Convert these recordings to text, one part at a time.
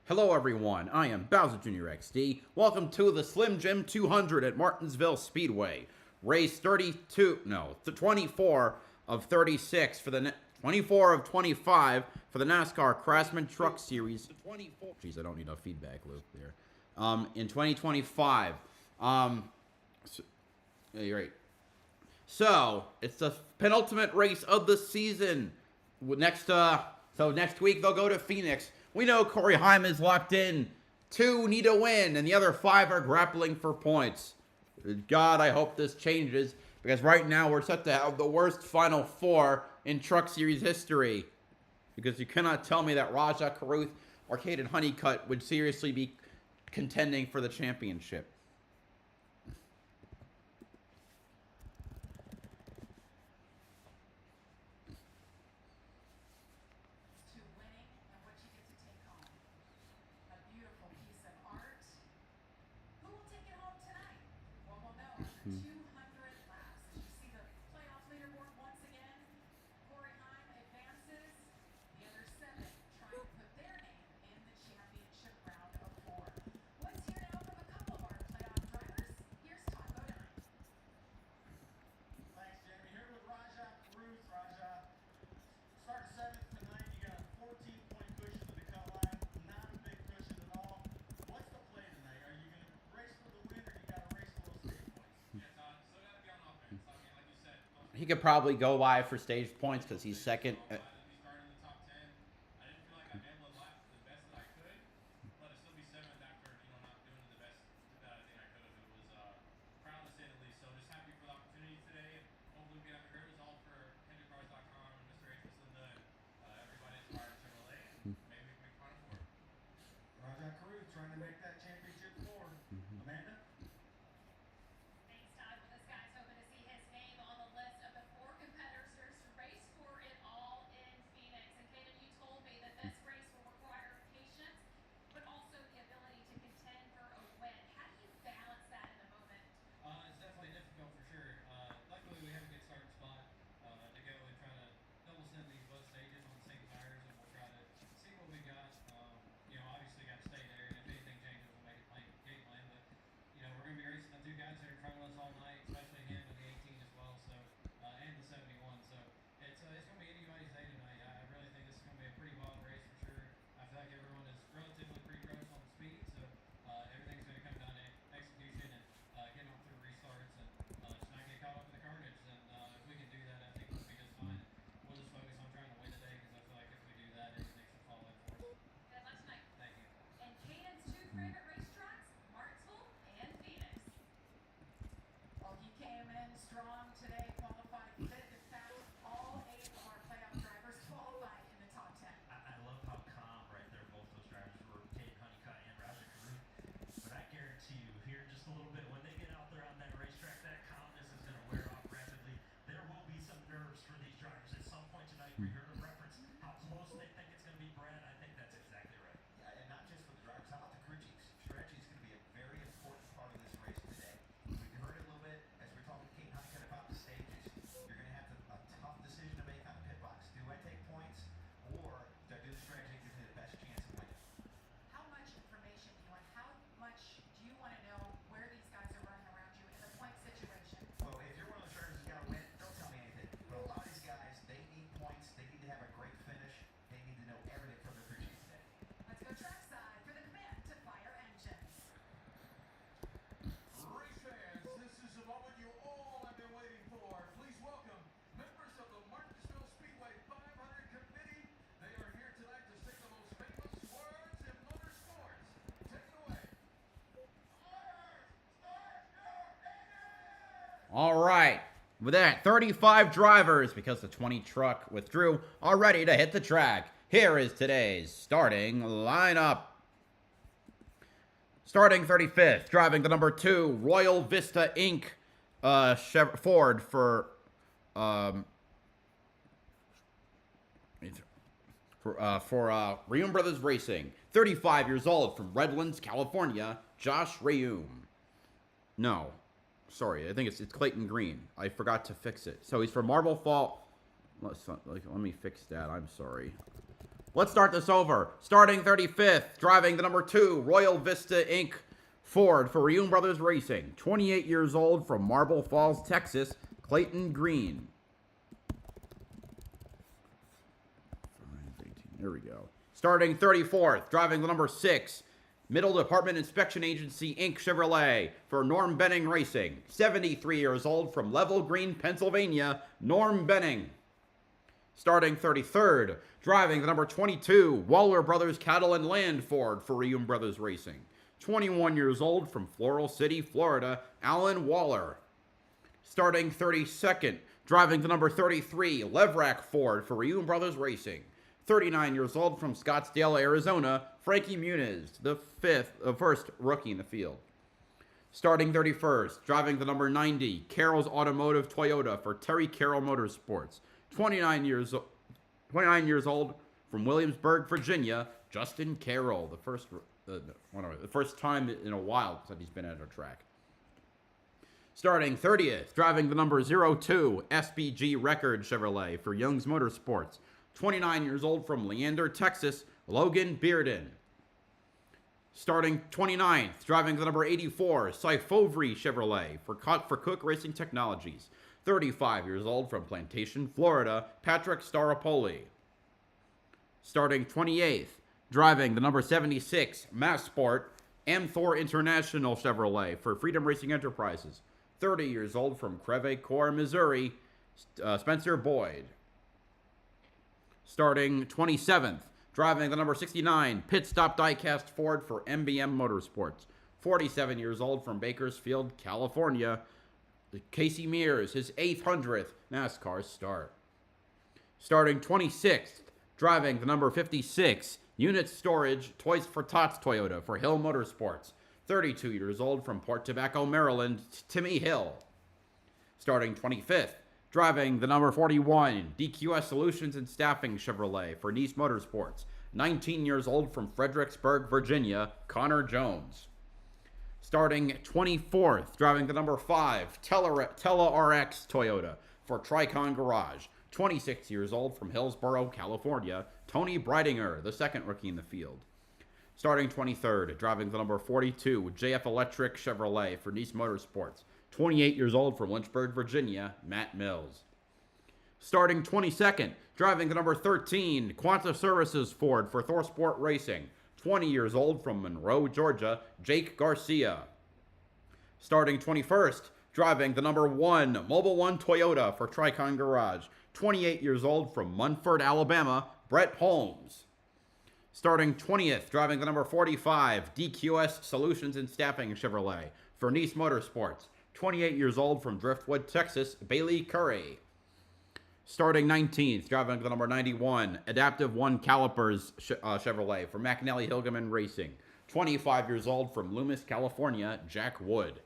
Hello everyone, I am BowserJrXD. Welcome to the Slim Jim 200 at Martinsville Speedway. Race 24 of 36 for the 24 of 25 for the NASCAR Craftsman Truck Series. Jeez, I don't need a feedback loop there. In 2025. Yeah, you're right. So it's the penultimate race of the season. So next week they'll go to Phoenix. We know Corey Heim is locked in. 2 need a win, and the other 5 are grappling for points. God, I hope this changes, because right now we're set to have the worst Final 4 in Truck Series history. Because you cannot tell me that Raja, Caruth, Arcade, and Honeycutt would seriously be contending for the championship. He could probably go by for stage points because he's second. Trying to make that championship four. Amanda? Thanks, Todd. Well, this guy's hoping to see his name on the list of the 4 competitors to race for it all in All right. With that, 35 drivers, because the 20 truck withdrew, are ready to hit the track. Here is today's starting lineup. Starting 35th, driving the number 2, Royal Vista Inc. Ford for Reum Brothers Racing. 35 years old from Redlands, California, Josh Reum. No, sorry, I think it's Clayton Green. I forgot to fix it. So he's from Marble Fall. Let me fix that. I'm sorry. Let's start this over. Starting 35th, driving the number 2, Royal Vista Inc. Ford for Reum Brothers Racing. 28 years old from Marble Falls, Texas, Clayton Green. There we go. Starting 34th, driving the number 6, Middle Department Inspection Agency Inc. Chevrolet for Norm Benning Racing. 73 years old from Level Green, Pennsylvania, Norm Benning. Starting 33rd, driving the number 22, Waller Brothers Cattle and Land Ford for Reum Brothers Racing. 21 years old from Floral City, Florida, Alan Waller. Starting 32nd, driving the number 33, Leverack Ford for Reum Brothers Racing. 39 years old from Scottsdale, Arizona, Frankie Muniz, the first rookie in the field. Starting 31st, driving the number 90, Carroll's Automotive Toyota for Terry Carroll Motorsports. 29 years old from Williamsburg, Virginia, Justin Carroll, the first time in a while that he's been at a track. Starting 30th, driving the number 02, SBG Record Chevrolet for Young's Motorsports. 29 years old from Leander, Texas, Logan Bearden. Starting 29th, driving the number 84, Syfovre Chevrolet for Cook Racing Technologies. 35 years old from Plantation, Florida, Patrick Staropoli. Starting 28th, driving the number 76, Massport, Amthor International Chevrolet for Freedom Racing Enterprises. 30 years old from Crevecoeur, Missouri, Spencer Boyd. Starting 27th, driving the number 69, Pit Stop Diecast Ford for MBM Motorsports. 47 years old from Bakersfield, California, Casey Mears, his 800th NASCAR start. Starting 26th, driving the number 56, Unit Storage Toys for Tots Toyota for Hill Motorsports. 32 years old from Port Tobacco, Maryland, Timmy Hill. Starting 25th, driving the number 41, DQS Solutions and Staffing Chevrolet for Nice Motorsports. 19 years old from Fredericksburg, Virginia, Connor Jones. Starting 24th, driving the number 5, Tella RX Toyota for Tricon Garage. 26 years old from Hillsborough, California, Tony Breidinger, the second rookie in the field. Starting 23rd, driving the number 42, JF Electric Chevrolet for Nice Motorsports. 28 years old from Lynchburg, Virginia, Matt Mills. Starting 22nd, driving the number 13, Quanta Services Ford for ThorSport Racing. 20 years old from Monroe, Georgia, Jake Garcia. Starting 21st, driving the number 1, Mobile One Toyota for Tricon Garage. 28 years old from Munford, Alabama, Brett Holmes. Starting 20th, driving the number 45, DQS Solutions and Staffing Chevrolet for Nice Motorsports. 28 years old from Driftwood, Texas, Bailey Curry. Starting 19th, driving the number 91, Adaptive One Calipers Chevrolet for McNally Hilgeman Racing. 25 years old from Loomis, California, Jack Wood.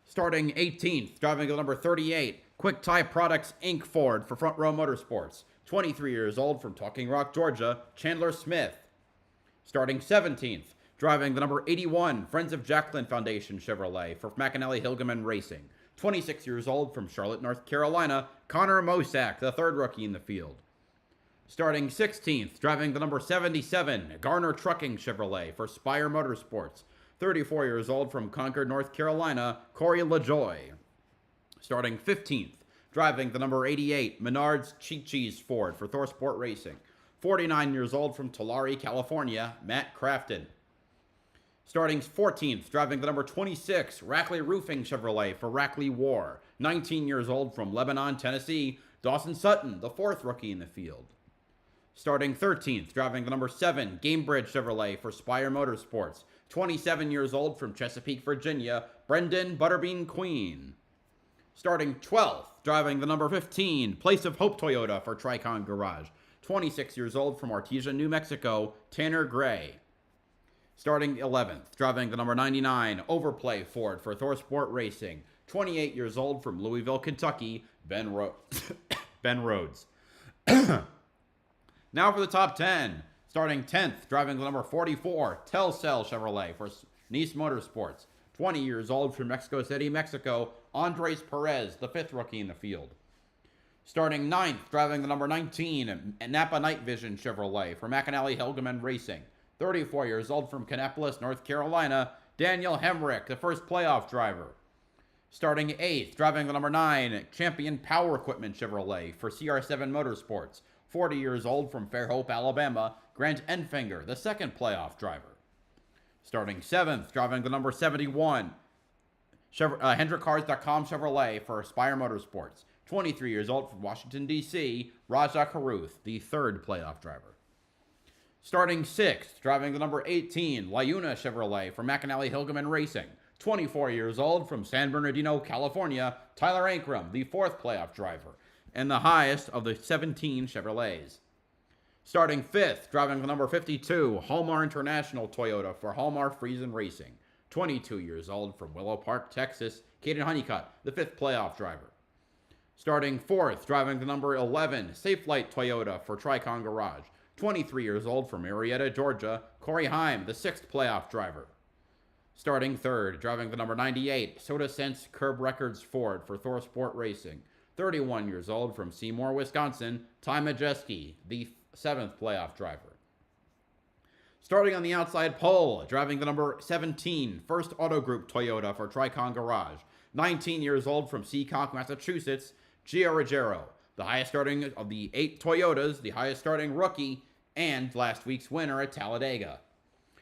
Starting 18th, driving the number 38, Quick Tie Products Inc. Ford for Front Row Motorsports. 23 years old from Talking Rock, Georgia, Chandler Smith. Starting 17th, driving the number 81, Friends of Jacqueline Foundation Chevrolet for McAnally Hilgeman Racing. 26 years old from Charlotte, North Carolina, Connor Mosack, the third rookie in the field. Starting 16th, driving the number 77, Garner Trucking Chevrolet for Spire Motorsports. 34 years old from Concord, North Carolina, Corey LaJoy. Starting 15th, driving the number 88, Menards Cheat Cheese Ford for ThorSport Racing. 49 years old from Tulare, California, Matt Crafton. Starting 14th, driving the number 26, Rackley Roofing Chevrolet for Rackley War. 19 years old from Lebanon, Tennessee, Dawson Sutton, the fourth rookie in the field. Starting 13th, driving the number 7, Gamebridge Chevrolet for Spire Motorsports. 27 years old from Chesapeake, Virginia, Brendan Butterbean Queen. Starting 12th, driving the number 15, Place of Hope Toyota for Tricon Garage. 26 years old from Artesia, New Mexico, Tanner Gray. Starting 11th, driving the number 99, Overplay Ford for ThorSport Racing. 28 years old from Louisville, Kentucky, Ben Rhodes. Now for the top 10. Starting 10th, driving the number 44, Telcel Chevrolet for Nice Motorsports. 20 years old from Mexico City, Mexico, Andres Perez, the 5th rookie in the field. Starting 9th, driving the number 19, Napa Night Vision Chevrolet for McAnally Helgeman Racing. 34 years old from Kannapolis, North Carolina, Daniel Hemrick, the first playoff driver. Starting 8th, driving the number 9, Champion Power Equipment Chevrolet for CR7 Motorsports. 40 years old from Fairhope, Alabama, Grant Enfinger, the second playoff driver. Starting 7th, driving the number 71, HendrickCars.com Chevrolet for Aspire Motorsports. 23 years old from Washington, D.C., Raja Karuth, the third playoff driver. Starting 6th, driving the number 18, Layuna Chevrolet for McAnally Hilgeman Racing. 24 years old from San Bernardino, California, Tyler Ankrum, the fourth playoff driver, and the highest of the 17 Chevrolets. Starting 5th, driving the number 52, Halmar International Toyota for Halmar Friesen Racing. 22 years old from Willow Park, Texas, Caden Honeycutt, the 5th playoff driver. Starting 4th, driving the number 11, Safelight Toyota for Tricon Garage. 23 years old from Marietta, Georgia, Corey Heim, the 6th playoff driver. Starting 3rd, driving the number 98, Soda Sense Curb Records Ford for ThorSport Racing. 31 years old from Seymour, Wisconsin, Ty Majeski, the 7th playoff driver. Starting on the outside pole, driving the number 17, First Auto Group Toyota for Tricon Garage. 19 years old from Seekonk, Massachusetts, Gio Ruggiero, the highest starting of the 8 Toyotas, the highest starting rookie, and last week's winner at Talladega.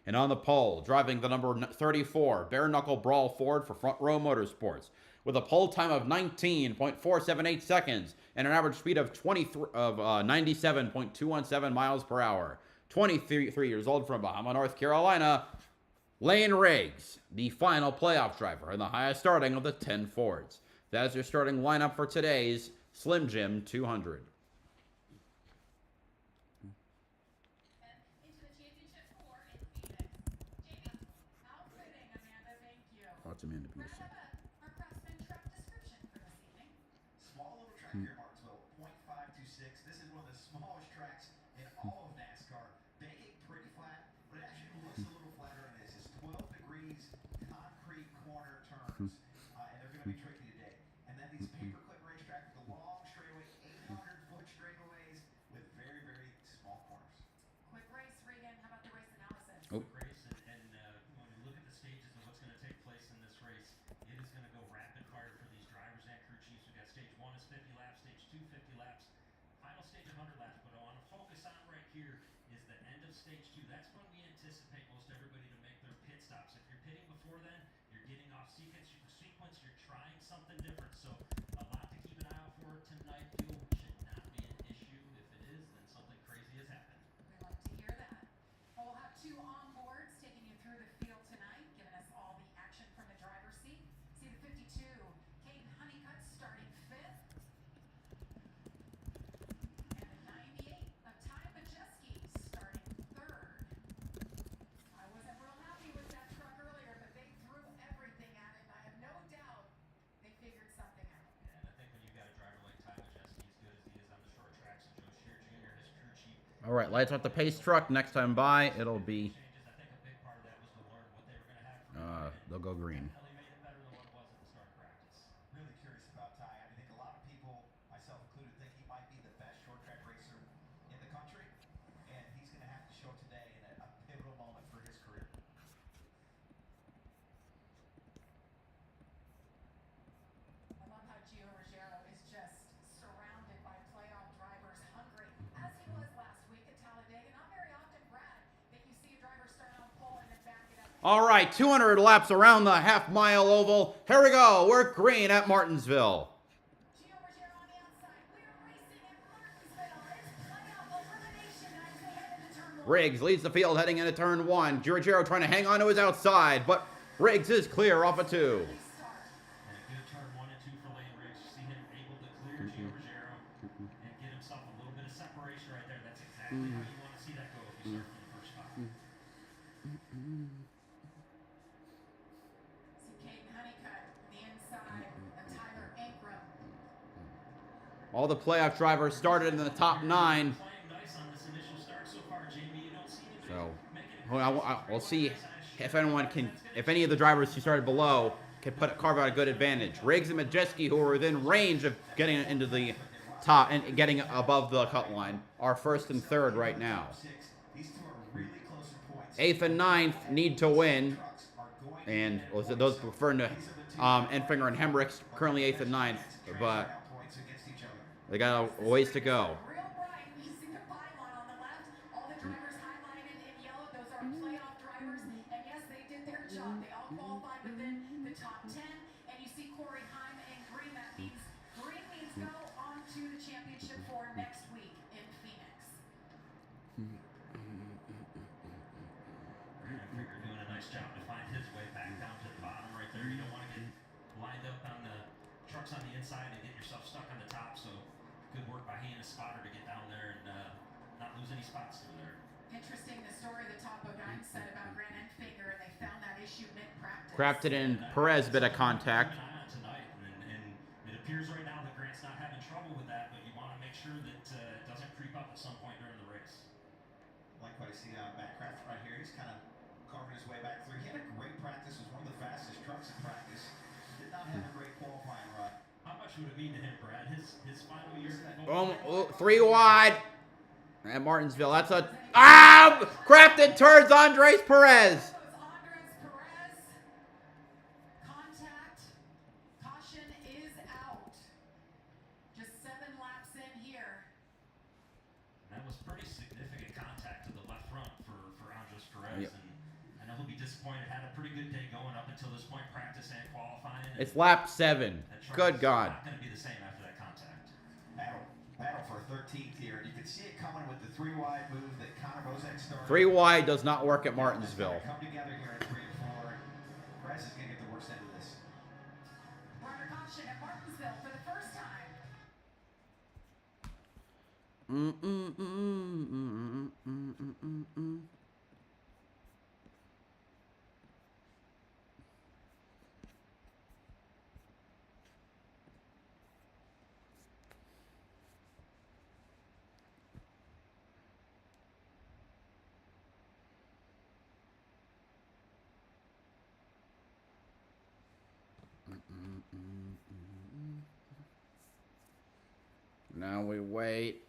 And on the pole, driving the number 34, Bare Knuckle Brawl Ford for Front Row Motorsports, with a pole time of 19.478 seconds and an average speed of 97.217 miles per hour. 23 years old from Bahama, North Carolina, Lane Riggs, the final playoff driver and the highest starting of the 10 Fords. That is your starting lineup for today's Slim Jim 200. Into the championship 4 in Phoenix. Jamie, outfitting, Amanda, thank you. Lots of Amanda We're Peterson. gonna have our Craftsman truck description for this evening. Small little track here, Martinsville, .526. This is one of the smallest tracks in all of NASCAR. Banking pretty flat, but it actually looks a little flatter than this. It's 12 degrees, concrete corner turns, and they're going to be tricky today. And then these paperclip racetrack with the long straightaway, 800-foot straightaways with very, very small corners. Quick race, Regan. How about the race analysis? Oh. Race, and when we look at the stages of what's going to take place in this race, it is going to go rapid fire for these drivers and crew chiefs. We've got stage 1 is 50 laps, stage 2 50 laps, final stage 100 laps. But I want to focus on right here is the end of stage 2. That's when we anticipate most everybody to make their pit stops. If you're pitting before then, you're getting off sequence. You're trying something different. So a lot to keep an eye out for tonight. Fuel should not be an issue. If it is, then something crazy has happened. We like to hear that. Well, we'll have 2 onboards taking you through the field tonight, giving us all the action from the driver's seat. See the 52, Caden Honeycutt starting 5th. And the 98 of Ty Majeski starting 3rd. I wasn't real happy with that truck earlier, but they threw everything at it. I have no doubt they figured something out. And I think when you've got a driver like Ty Majeski, as good as he is on the short tracks, and Joe Shear Jr., his crew chief, All right, lights off the pace truck. Next time by, it'll be, changes. I think a big part of that was to learn what they were going to have for they'll go green. Ellie made it better than what it was at the start of practice. Really curious about Ty. I think a lot of people, myself included, think he might be the best short track racer in the country, and he's going to have to show today in a pivotal moment for his career. I love how Gio Ruggiero is just surrounded by playoff drivers hungry, as he was last week at Talladega. Not very often, Brad, that you see a driver start on pole and then back it up. All right, 200 laps around the half-mile oval. Here we go. We're green at Martinsville. Gio Ruggiero on the outside. We are racing at Martinsville. It's playoff elimination as they head into turn 1. Riggs leads the field heading into turn 1. Giorgio trying to hang on to his outside, but Riggs is clear off of 2. And a good turn 1 and 2 for Lane Riggs. exactly how you want to see that go if you start from the first spot. See Caden Honeycutt on the inside of Tyler Ankrum. All the playoff drivers started in the top 9. Playing nice on this initial start so far, JB. You don't see anybody So making it we'll see if anyone can, if any of the drivers who started below can carve out a good advantage. Riggs and Majeski, who are within range of getting into the top and getting above the cut line, are first and third right now. These two are really close in points. 8th and 9th need to win, and those referring to Enfinger and Hemricks, currently 8th and 9th, but they got a ways to go. Real bright. You see the pylon on the left. All the drivers highlighted in yellow. Those are playoff drivers. And yes, they did their job. They all qualified within the top 10. And you see Corey Heim in green. That means green means go on to the championship for next week in Phoenix. Enfinger doing a nice job to find his way back down to the bottom right there. You don't want to get lined up on the trucks on the inside and get yourself stuck on the top. So good work by he and his spotter to get down there and not lose any spots through there. Interesting the story the top of 9 said about Grant Enfinger, and they found that issue mid-practice. Craftsman and Perez bit of contact. Tonight, and it appears right now that Grant's not having trouble with that, but you want to make sure that it doesn't creep up at some point during the race. Like what I see on Backcraft right here, he's kind of carving his way back through. He had a great practice, was one of the fastest trucks in practice. Did not have a great qualifying run. How much would it mean to him, Brad? His final year. 3 wide at Martinsville. That's a Crafted turns Andres Perez. Andres Perez. Contact. Caution is out. Just 7 laps in here. That was pretty significant contact to the left front for Andres Perez. Yep. And I know he'll be disappointed. Had a pretty good day going up until this point, practice and qualifying. And It's lap 7. Good God. Not going to be the same after that contact. Battle for 13th here. And you can see it coming with the 3 wide move that Connor Bozak started. 3 wide does not work at Martinsville. Come together here at 3 and 4. Perez is going to get the worst end of this. Rider caution at Martinsville for the first time. Now we wait.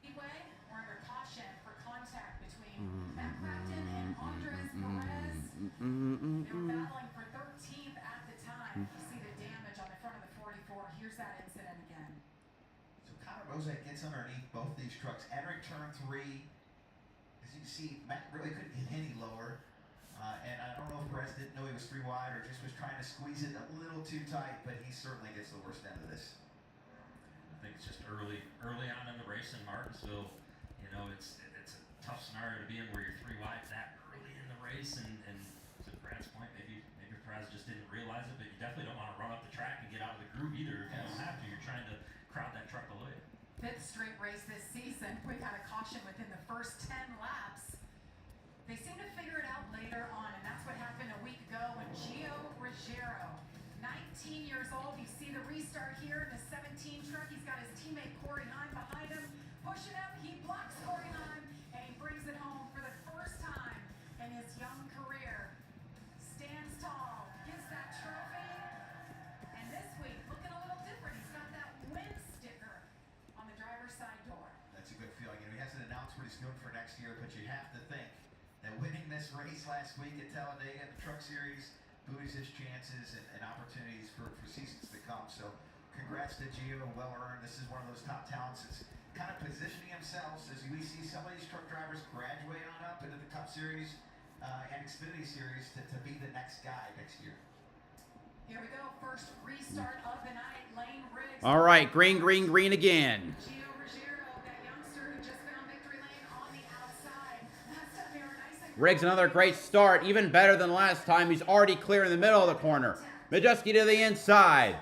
Speedway, we're under caution for contact between Matt Crafton and Andres Perez. They were battling for 13th at the time. You see the damage on the front of the 44. Here's that incident again. So Connor Bozak gets underneath both these trucks. Entering turn 3, as you can see, Matt really couldn't get any lower. And I don't know if Perez didn't know he was 3 wide or just was trying to squeeze it a little too tight, but he certainly gets the worst end of this. I think it's just early on in the race in Martinsville. You know, it's a tough scenario to be in where you're 3 wide that early in the race, and to Brad's point, maybe Perez just didn't realize it, but you definitely don't want to run up the track and get out of the groove either if you don't have to. You're trying to crowd that truck away. 5th straight race this season. We got a caution within the first 10 laps. They seem to figure it out later on, and that's what happened a week ago when Gio Ruggiero, 19 years old, you see the restart here in the 17 truck. He's got his teammate Corey Heim behind him, pushing up. He blocks Corey Heim, and he brings it home for the first time in his young career. Stands tall, gets that trophy, and this week looking a little different. He's got that win sticker on the driver's side door. That's a good feeling. You know, he hasn't announced what he's doing for next year, but you have to think that winning this race last week at Talladega in the Truck Series buoys his chances and opportunities for seasons to come. So congrats to Gio, well earned. This is one of those top talents that's kind of positioning themselves as we see some of these truck drivers graduate on up into the Cup Series and Xfinity Series to be the next guy next year. Here we go, first restart of the night. Lane Riggs. All right, green, green, green again. Gio Ruggiero, that youngster who just found victory lane on the outside. Last time they were nice and Riggs, another great start, even better than last time. He's already clear in the middle of the corner. Majeski to the inside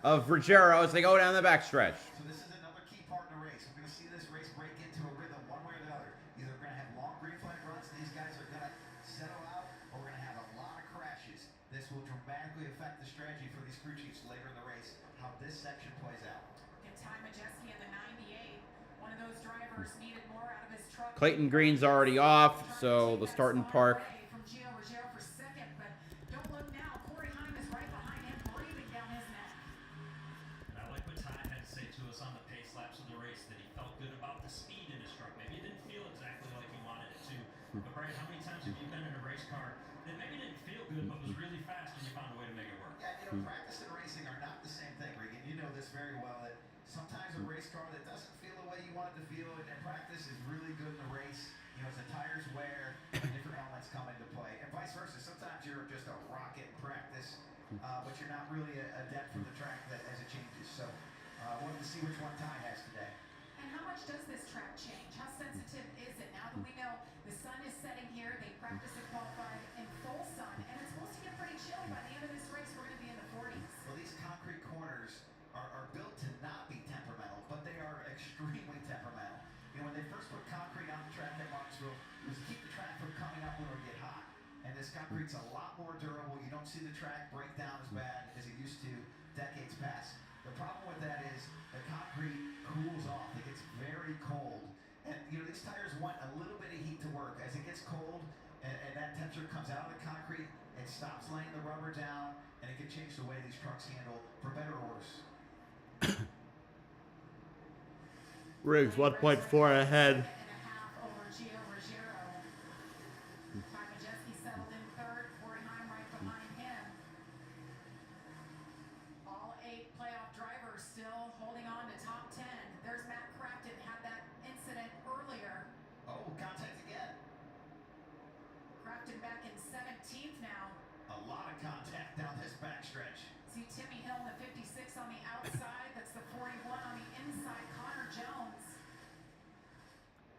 of Ruggiero as they go down the backstretch. So this is another key part in the race. We're going to see this race break into a rhythm one way or the other. Either we're going to have long green flag runs, these guys are going to settle out, or we're going to have a lot of crashes. This will dramatically affect the strategy for these crew chiefs later in the race, how this section plays out. And Ty Majeski in the 98. One of those drivers needed more out of his truck. Clayton Green's already off, so the starting park. From Gio Ruggiero for second, but don't look now. Corey Heim is right behind him, breathing down his neck. And I like what Ty had to say to us on the pace laps of the race, that he felt good about the speed in his truck. Maybe it didn't feel exactly like he wanted it to. But Brian, how many times have you been in a race car that maybe didn't feel good but was really fast and you found a way to make it work? Yeah, you know, practice and racing are not the same thing, Regan. You know this very well, that sometimes a race car that doesn't feel the way you want it to feel in practice is really good in the race. You know, as the tires wear, different elements come into play. And vice versa. Sometimes you're just a rocket in practice, but you're not really adept for the track as it changes. So, wanted to see which one Ty has today. And how much does this track change? How sensitive is it? Now that we know the sun is setting here, they practice and qualify in full sun, and it's supposed to get pretty chilly. By the end of this race, we're going to be in the 40s. Well, these concrete corners are built to not be temperamental, but they are extremely temperamental. You know, when they first put concrete on the track at Martinsville, it was to keep the track from coming up when it would get hot. And this concrete's a lot more durable. You don't see the track break down as bad as it used to decades past. The problem with that is the concrete cools off. It gets very cold. And, you know, these tires want a little bit of heat to work. As it gets cold and that temperature comes out of the concrete, it stops laying the rubber down, and it can change the way these trucks handle for better or worse. Riggs 1.4 ahead. And a half over Gio Ruggiero. Ty Majeski settled in third. Corey Heim right behind him. All 8 playoff drivers still holding on to top 10. There's Matt Crafton, had that incident earlier. Oh, contact again. Crafton back in 17th now. A lot of contact down this backstretch. See Timmy Hill in the 56 on the outside. That's the 41 on the inside. Connor Jones.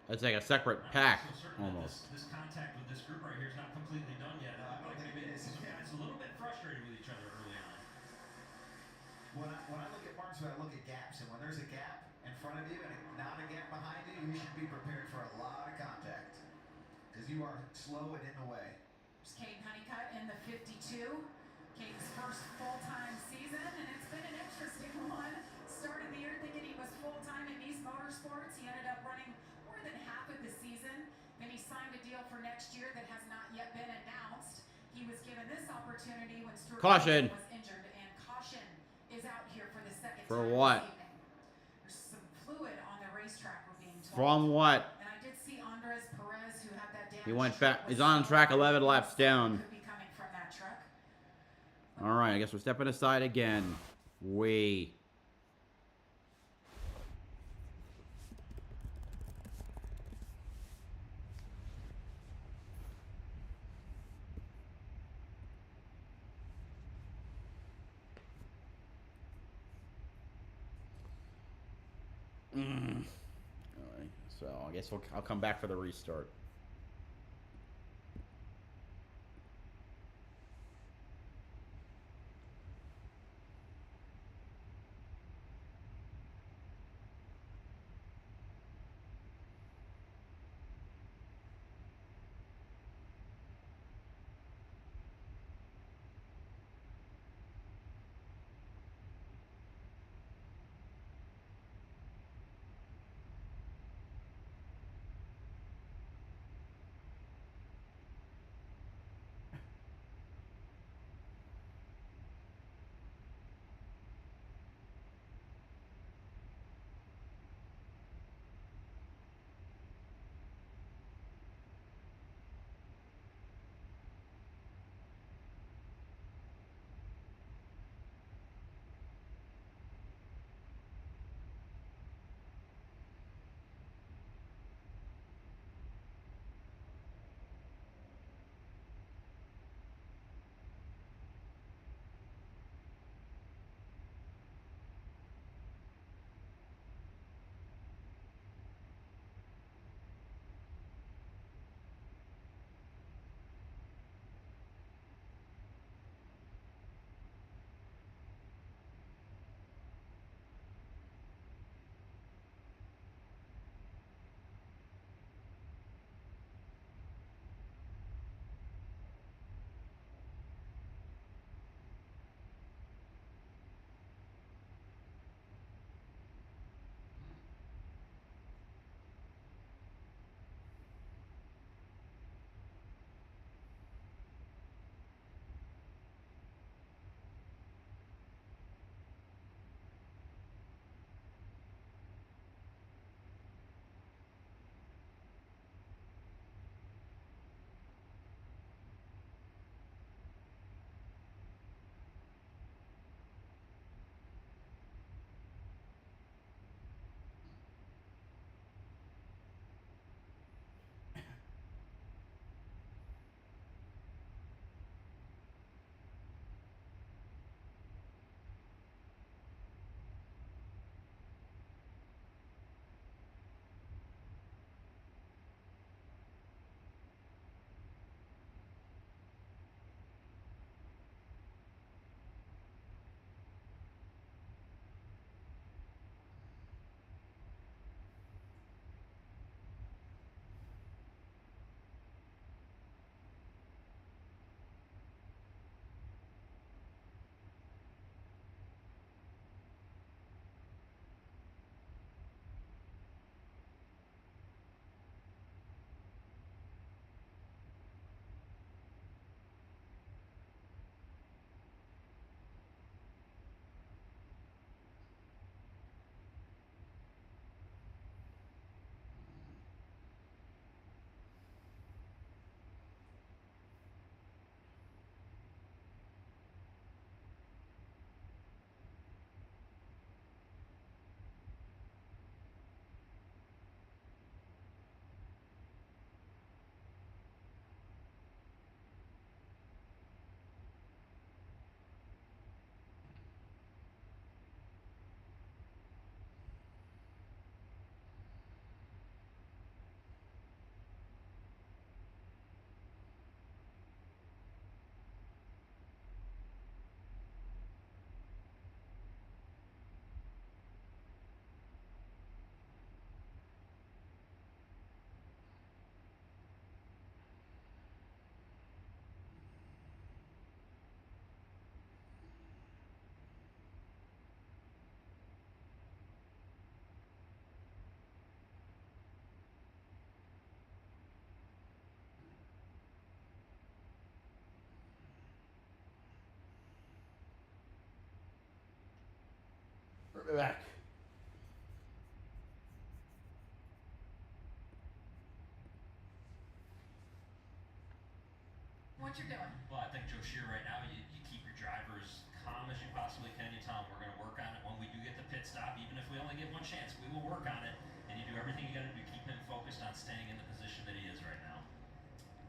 That's like a separate pack, I'm not so certain that almost. This contact with this group right here is not completely done yet. No, I don't Like think maybe it is. these guys a little bit frustrated with each other early on. When I look at Martinsville, I look at gaps, and when there's a gap in front of you and not a gap behind you, you should be prepared for a lot of contact because you are slow and in the way. There's Caden Honeycutt in the 52. Caden's first full-time season, and it's been an interesting one. Started the year thinking he was full-time in East Motorsports. He ended up running more than half of the season. Then he signed a deal for next year that has not yet been announced. He was given this opportunity when Stuart Caution. was injured, and caution is out here for the second For time what? this evening. There's some fluid on the racetrack, we're being told. From what? And I did see Andres Perez, who had that damage. He went back. He's on track 11 laps down. Could be All right, I guess we're stepping aside again. Wait. All right, so I guess I'll come back for the restart. Back. What you're doing? Well, I think Joe Shear right now, you keep your driver as you possibly can. You tell him we're going to work on it when we do get the pit stop. Even if we only get one chance, we will work on it. And you do everything you got to do to keep him focused on staying in the position that he is right now.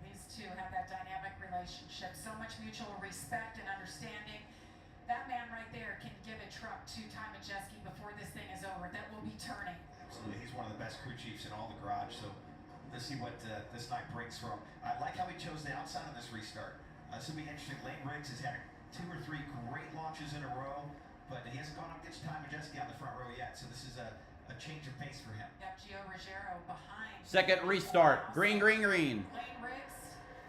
These two have that dynamic relationship, so much mutual respect and understanding. That man right there can give a truck to Ty Majeski before this thing is over. That will be turning. Absolutely, he's one of the best crew chiefs in all the garage. So let's see what this night brings for him. I like how he chose the outside on this restart. This will be interesting. Lane Riggs has had 2 or 3 great launches in a row, but he hasn't gone up against Ty Majeski on the front row yet. So this is a change of pace for him. Yep, Gio Ruggiero behind. Second restart. Green, green, green. Lane Riggs,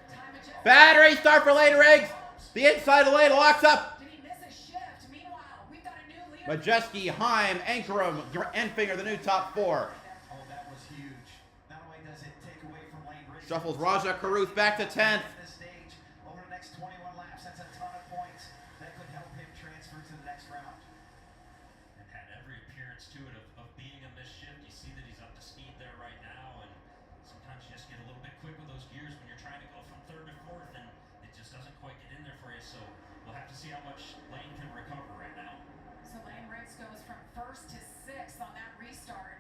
Ty Majeski. Bad restart for Lane Riggs. The inside of the lane locks up. Did he miss a shift? Meanwhile, we've got a new leader. Majeski, Heim, Ankrum, Enfinger, the new top 4. Oh, that was huge. Not only does it take away from Lane Riggs, Shuffles Raja Caruth back to 10th. this stage over the next 21 laps. That's a ton of points that could help him transfer to the next round. And had every appearance to it of being a missed shift. You see that he's up to speed there right now, and sometimes you just get a little bit quick with those gears when you're trying to go from 3rd to 4th, and it just doesn't quite get in there for you. So we'll have to see how much Lane can recover right now. So Lane Riggs goes from 1st to 6th on that restart.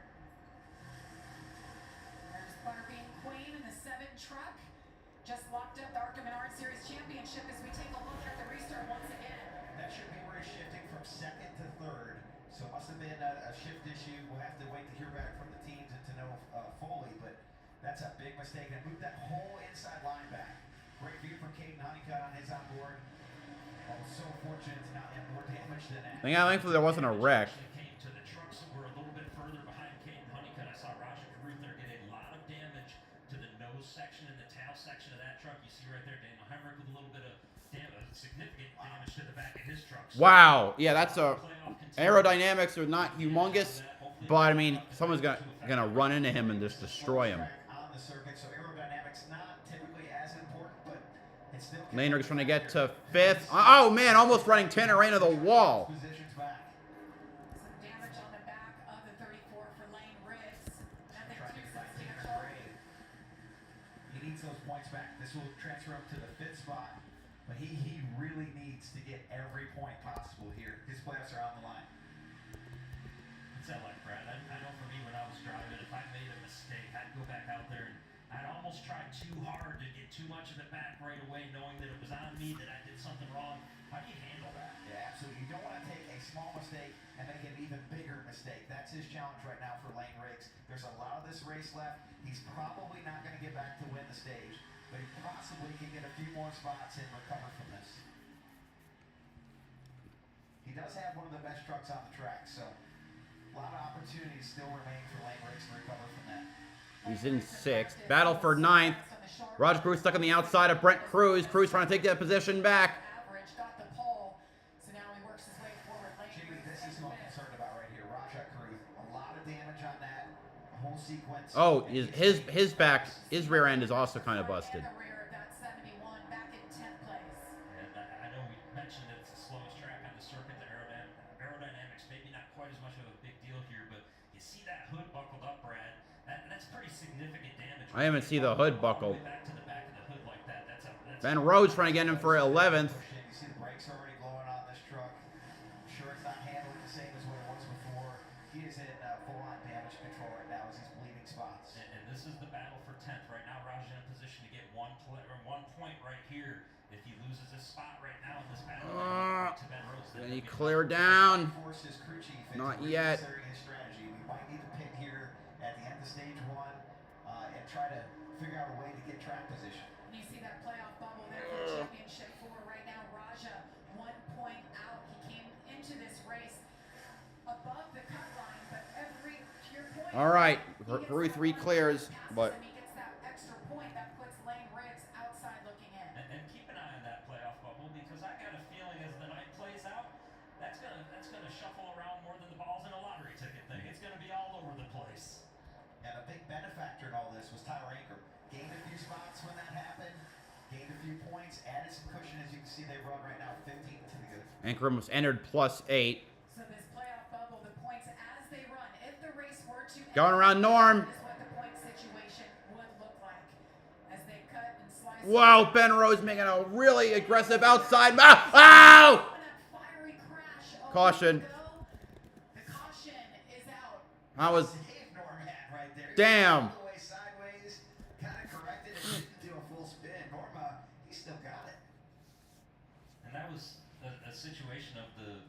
There's Butterbean Queen in the 7 truck. Just locked up the ARCA Menard Series Championship as we take a look at the restart once again. That should be where he's shifting from 2nd to 3rd. So it must have been a shift issue. We'll have to wait to hear back from the team to know fully, but that's a big mistake. And moved that whole inside line back. Great view from Caden Honeycutt on his onboard. Oh, so fortunate to not have more damage than that. Thankfully there wasn't a wreck. Actually came to the trucks that were a little bit further behind Caden Honeycutt. I saw Raja Caruth there get a lot of damage to the nose section and the tail section of that truck. You see right there, Daniel Hemrick with a little bit of significant damage to the back of his truck. So Wow. Yeah, that's a aerodynamics are not humongous, but I mean someone's gonna run into him and just destroy him. On the circuit, so aerodynamics not typically as important, but it's still. Lane Riggs trying to get to 5th. Oh man, almost running Tanner Rain to the wall. Positions back. Some damage on the back of the 34 for Lane Riggs. Nothing Trying to too get back to substantial. grade. He needs those points back. This will transfer up to the 5th spot, but he really needs to get every point possible here. His playoffs are on the line. What's that like, Brad? I know for me when I was driving, if I made a mistake, I'd go back out there and I'd almost try too hard to get too much of it back right away, knowing that it was on me, that I did something wrong. How do you handle that? Yeah, absolutely. You don't want to take a small mistake and make an even bigger mistake. That's his challenge right now for Lane Riggs. There's a lot of this race left. He's probably not going to get back to win the stage, but he possibly can get a few more spots and recover from this. He does have one of the best trucks on the track, so a lot of opportunities still remain for Lane Riggs to recover from that. He's in 6th. Battle for 9th. Roger Cruz stuck on the outside of Brent Cruz. Cruz trying to take that position back. Average got the pole, so now he works his way forward. Lane Jimmy, Riggs this is what I'm concerned about right here. Raja Cruz, a lot of damage on that whole sequence. Oh, his back, his rear end is also kind of busted. The rear of that 71 back in 10th place. And I know we mentioned that it's the slowest track on the circuit. The aerodynamics maybe not quite as much of a big deal here, but you see that hood buckled up, Brad. That's pretty significant damage. I haven't seen the hood buckle. Back to the back of the hood like that. That's Ben Rhodes trying to get him for 11th. You see the brakes already blowing on this truck. I'm sure it's not handling the same as what it was before. He is in full-on damage control right now as he's bleeding spots. And this is the battle for 10th. Right now, Raj in a position to get 1 point right here. If he loses his spot right now in this battle, to Ben Rhodes, Then he clear down. Force his crew chief into Not yet. reconsidering his strategy. We might need to pit here at the end of stage 1 and try to figure out a way to get track position. And you see that playoff bubble there for championship 4 right now. Raja 1 point out. He came into this race above the cut line, but to your point. All right, he gets Rue that 3 one clears, passes but and he gets that extra point that puts Lane Riggs outside looking in. And keep an eye on that playoff bubble, because I got a feeling as the night plays out, that's gonna shuffle around more than the balls in a lottery ticket thing. It's gonna be all over the place. And a big benefactor in all this was Tyler Ankrum. Gained a few spots when that happened, gained a few points, added some cushion. As you can see, they run right now 15 to the good. Ankrum was entered +8. So this playoff bubble, the points as they run, if the race were to Going around Norm. This is what the point situation would look like as they cut and slice. Wow, Ben Rhodes making a really aggressive outside mouth. Ow! And that fiery Caution. The caution is out. That was... Save Norm had right there. Damn. All the way sideways, kind of corrected and didn't do a full spin. Norma, he still got it. And that was a situation of the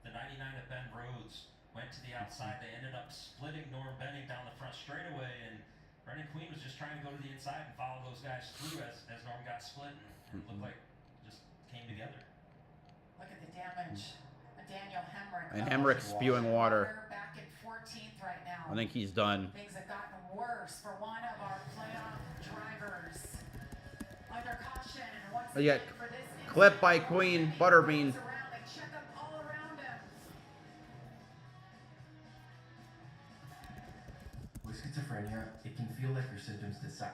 99 at Bend Rhodes went to the outside. They ended up splitting Norm Benning down the front straightaway, and Brendan Queen was just trying to go to the inside and follow those guys through as Norm got split, and it looked like just came together. Look at the damage. Daniel Hemrick. And Hemrick spewing water. Back in 14th right now. I think he's done. Things have gotten worse for one of our playoff drivers. Under caution, and once Oh, yeah. again for this Clip by Queen Butterbean. They check up all around him. With schizophrenia, it can feel like your symptoms decide.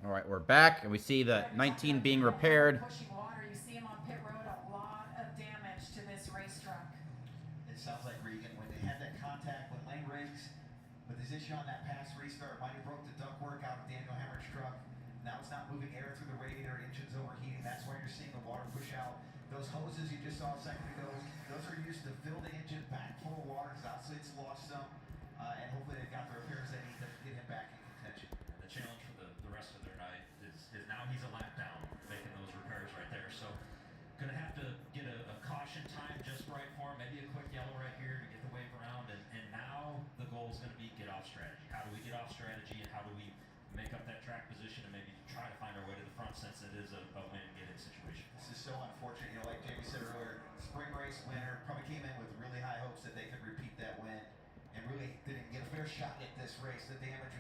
All right, we're back, and we see the 19 being repaired. Pushing water. You see him on pit road. A lot of damage to this race truck. It sounds like Regan, when they had that contact with Lane Riggs, with his issue on that pass restart, might have broke the ductwork out of Daniel Hemrick's truck. Now it's not moving air through the radiator, engines overheating. That's why you're seeing the water push out. Those hoses you just saw a second ago, those are used to fill the engine back full of water, because obviously it's lost some. And hopefully they've got the repairs they need to get him back in contention. And the challenge for the rest of their night is now he's a lap down making those repairs right there. So gonna have to get a caution time just right for him, maybe a quick yellow right here to get the wave around, and now the goal is gonna be get off strategy. How do we get off strategy, and how do we make up that track position and maybe try to find our way to the front, since it is a win and get in situation. This is so unfortunate. You know, like Jamie said earlier, spring race winner probably came in with really high hopes that they could repeat that win, and really didn't get a fair shot at this race. The damage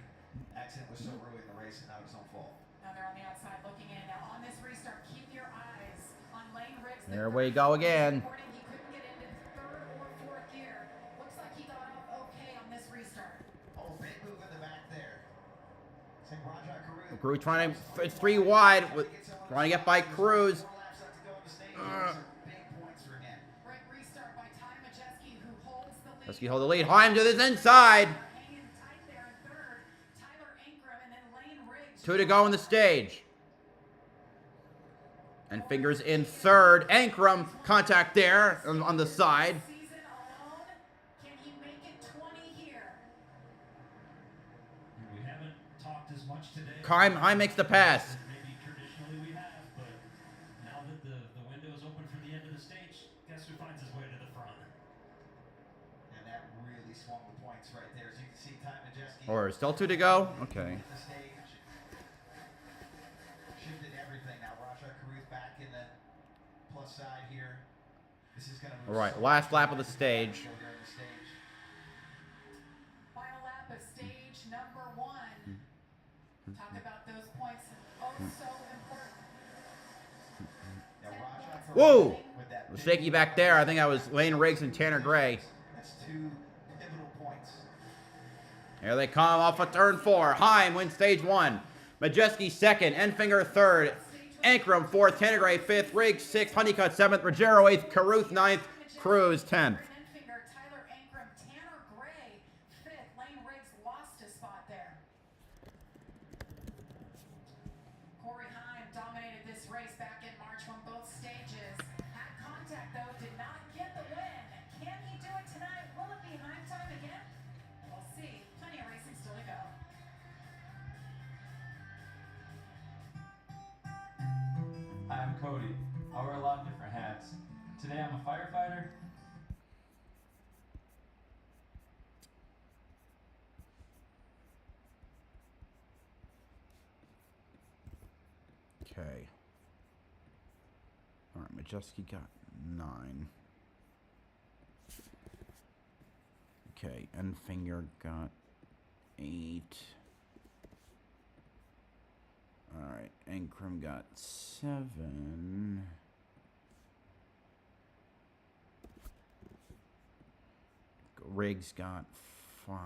accident was so early in the race, and now it's own fault. Now they're on the outside looking in. Now on this restart, keep your eyes on Lane Riggs. There we go again. He couldn't get into third or fourth gear. Looks like he got off okay on this restart. Oh, big move in the back there. It's like Rajah Carew. Crew trying to, it's 3 wide, with, trying to get by Cruz. 4 laps left to go in the stage. Those are big points for him. Great restart by Ty Majeski, who holds the lead. Let's hold the lead. Heim to this inside. Hanging tight there in third. Tyler Ankrum, and then Lane Riggs. 2 to go in the stage. And fingers in third. Ankrum contact there on the side. Season alone, as much today. Heim makes the pass. As maybe traditionally we have, but now that the window is open for the end of the stage, guess who finds his way to the front? And that really swung the points right there. As you can see, Ty Majeski. Or still 2 to go. Okay. Hit the stage. Shifted everything. Now Raja Caruth back in the plus side here. This is going to move. All right, so last much lap of the stage. here in the stage. Final lap of stage number 1. Talk about those points. Oh, so important. Now Raja Caruth Whoa! with that Was big shaky back there. I think that was Lane Riggs and Tanner Gray. That's 2 pivotal points. Here they come off of turn 4. Heim wins stage 1. Majeski 2nd. Enfinger 3rd. Ankrum 4th. Tanner Gray 5th. Riggs 6th. Honeycutt 7th. Ruggiero 8th. Caruth 9th. Cruz 10th. Enfinger, Tyler Ankrum, Tanner Gray, 5th. Lane Riggs lost a spot there. Corey Heim dominated this race back in March when both stages had contact, though did not get the win. Can he do it tonight? Will it be Heim time again? We'll see. Plenty of racing still to go. Hi, I'm Cody. I wear a lot of different hats. Today I'm a firefighter. Okay. All right, Majeski got 9. Okay, Enfinger got 8. All right, Ankrum got 7. Riggs got 5.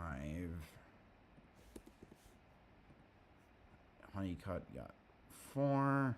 Honeycutt got 4.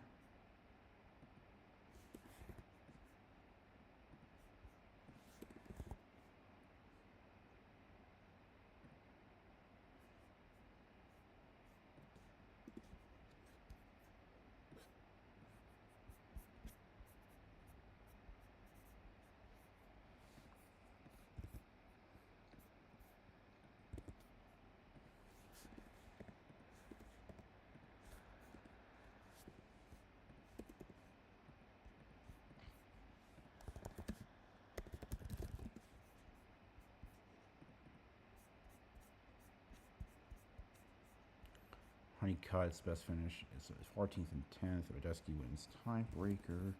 Honeycutt's best finish is 14th and 10th. Majeski wins tiebreaker.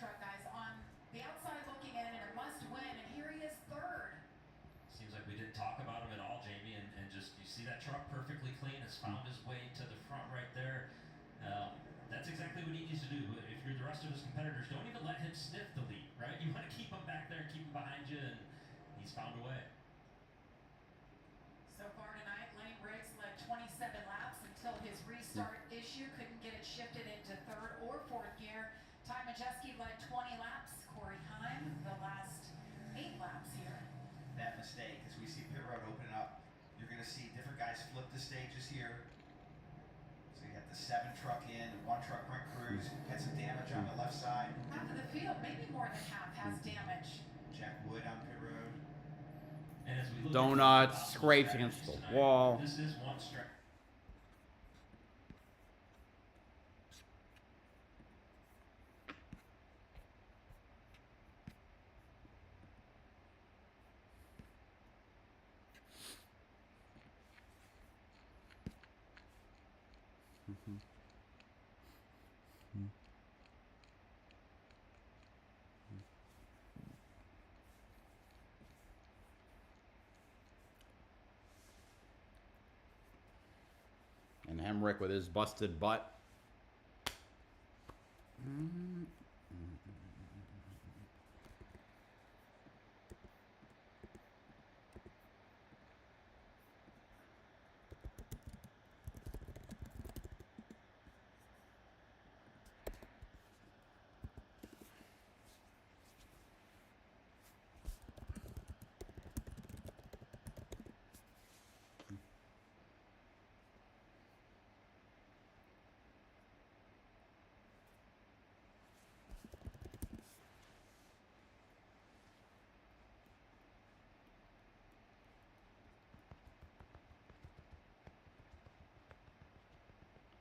Truck guys on the outside looking in and a must win, and here he is 3rd. Seems like we didn't talk about him at all, Jamie, and just you see that truck perfectly clean, has found his way to the front right there. That's exactly what he needs to do. If you're the rest of his competitors, don't even let him sniff the lead, right? You want to keep him back there, keep him behind you, and he's found a way. So far tonight, Lane Riggs led 27 laps until his restart issue couldn't get it shifted into 3rd or 4th gear. Ty Majeski led 20 laps. Corey Heim, the last 8 laps here. That mistake, as we see pit road opening up, you're going to see different guys flip the stages here. So you got the 7 truck in, 1 truck Brent Cruz, had some damage on the left side. Half of the field, maybe more than half, has damage. Jack Wood on pit road. And as we look Donut at the scrapes possible against the strategies wall. This is one stretch. And Hemrick with his busted butt.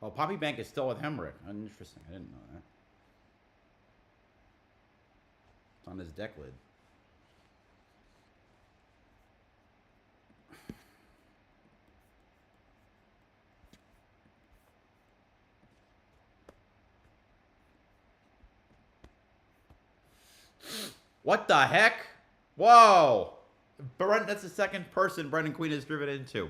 Oh, Poppy Bank is still with Hemrick. Interesting. I didn't know that. It's on his deck lid. What the heck? Whoa! That's the second person Brendan Queen has driven into.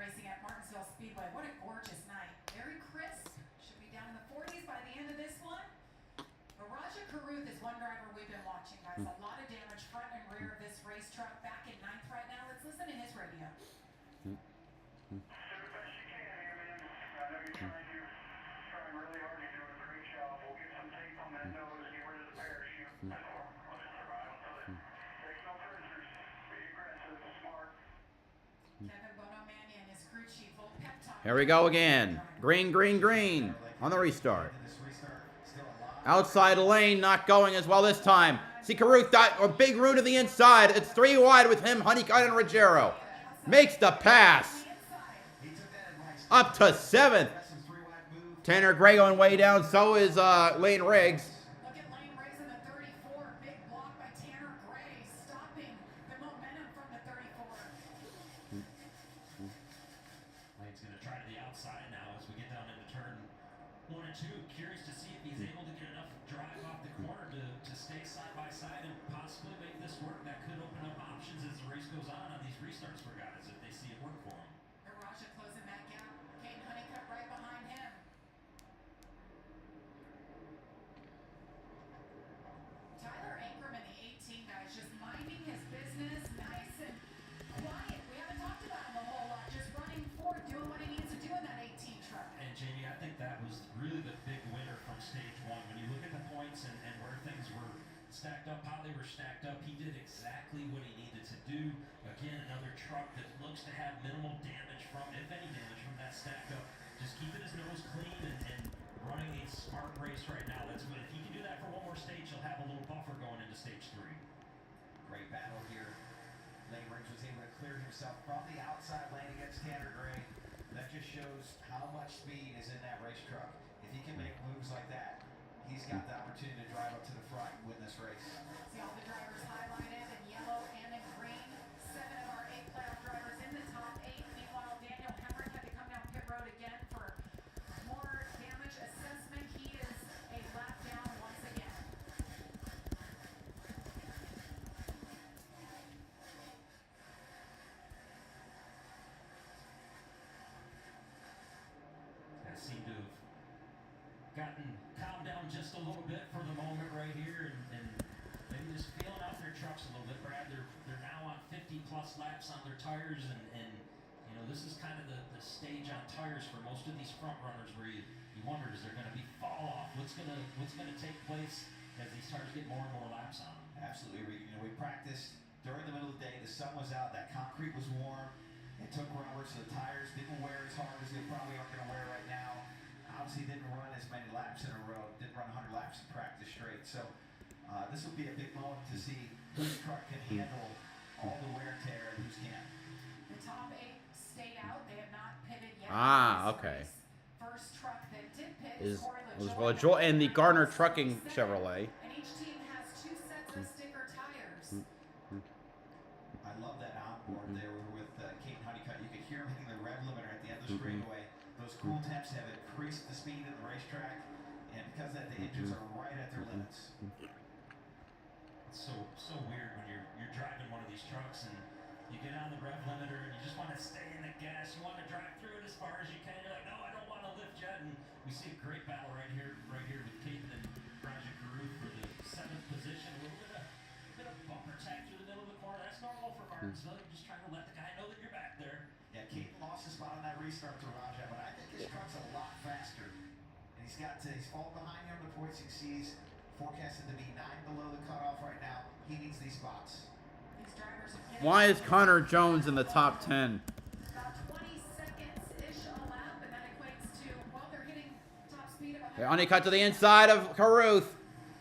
Racing at Martinsville Speedway. What a gorgeous night. Very crisp. Should be down in the 40s by the end of this one. Raja Caruth is one driver we've been watching, guys. A lot of damage front and rear of this race truck. Back in 9th right now. Let's listen to his radio. Do the best you can here, man. I know you're trying really hard. You're doing a great job. We'll get some tape on that nose. Get rid of the parachute. Take no prisoners. Be aggressive, smart. Kevin Bonomania and his crew chief will pep talk. Here we go again. Green, green, green on the restart. Outside lane, not going as well this time. See Caruth, a big root to the inside. It's 3 wide with him, Honeycutt and Ruggiero. Makes the pass. Up to 7th. Tanner Gray going way down. So is Lane Riggs. Look at Lane Riggs in the 34. Big block by Tanner Gray. Stopping 1 and 2. Curious to see if he's able to get enough drive off the corner to stay side by side and possibly make this work. That could open up options as the race goes on these restarts for guys if they see it work for them. Raja closing that gap. Caden Honeycutt right behind him. Tyler Ankrum in the 18 guys just minding his business, nice and quiet. We haven't talked about him a whole lot, just running forward, doing what he needs to do in that 18 truck. And Jamie, I think that was really the big winner from stage 1. When you look at the points and where things were stacked up, how they were stacked up, he did exactly what he needed to do. Again, another truck that looks to have minimal damage from, if any damage from that stacked up. Just keeping his nose clean and running a smart race right now. That's good. If he can do that for one more stage, he'll have a little buffer going into stage 3. Great battle here. Lane Riggs was able to clear himself from the outside lane against Tanner Gray. That just shows how much speed is in that race truck. If he can make moves like that, he's got the opportunity to drive up to the front and win this race. See all the drivers highlighted in yellow and in green. 7 of our 8 playoff drivers in the top 8. Meanwhile, Daniel Hemrick had to come down pit road again for more damage assessment. He is a lap down once again. That seemed to have gotten calmed down just a little bit for the moment right here and maybe just feeling out their trucks a little bit. Brad, they're now on 50 plus laps on their tires and you know, this is kind of the stage on tires for most of these front runners where you wonder, is there going to be fall off? What's gonna take place as these tires get more and more laps on them? Absolutely. You know, we practiced during the middle of the day. The sun was out. That concrete was warm. It took rubber, so the tires didn't wear as hard as they probably aren't going to wear right now. Obviously, didn't run as many laps in a row. Didn't run 100 laps in practice straight. So this will be a big moment to see whose truck can handle all the wear and tear and whose can't. The top 8 stayed out. They have not pitted yet. Ah, okay. First truck that did pit Is Corey was LaJoie. LaJoie and the Garner Trucking Chevrolet. And each team has 2 sets of sticker tires. I love that onboard there with Caden Honeycutt. You could hear him hitting the rev limiter at the end of the straightaway. Those cool temps have increased the speed of the racetrack, and because of that, the engines are right at their limits. It's so weird when you're driving one of these trucks and you get on the rev limiter and you just want to stay in the gas. You want to drive through it as far as you can. You're like, no, I don't want to lift yet. And we see a great battle right here with Kate and Raja Caruth for the 7th position. A bit of bumper tack through the middle of the corner. That's normal for Martinsville. You're just trying to let the guy know that you're back there. Yeah, Caden lost his spot on that restart to Raja, but I think his truck's a lot faster. And he's falling behind you on the points. He's forecasted to be 9 below the cutoff right now. He needs these spots. These drivers are getting Why is Connor Jones in the top 10? about 20 seconds-ish a lap, and that equates to, well, they're hitting top speed of 100. They only cut to the inside of Caruth.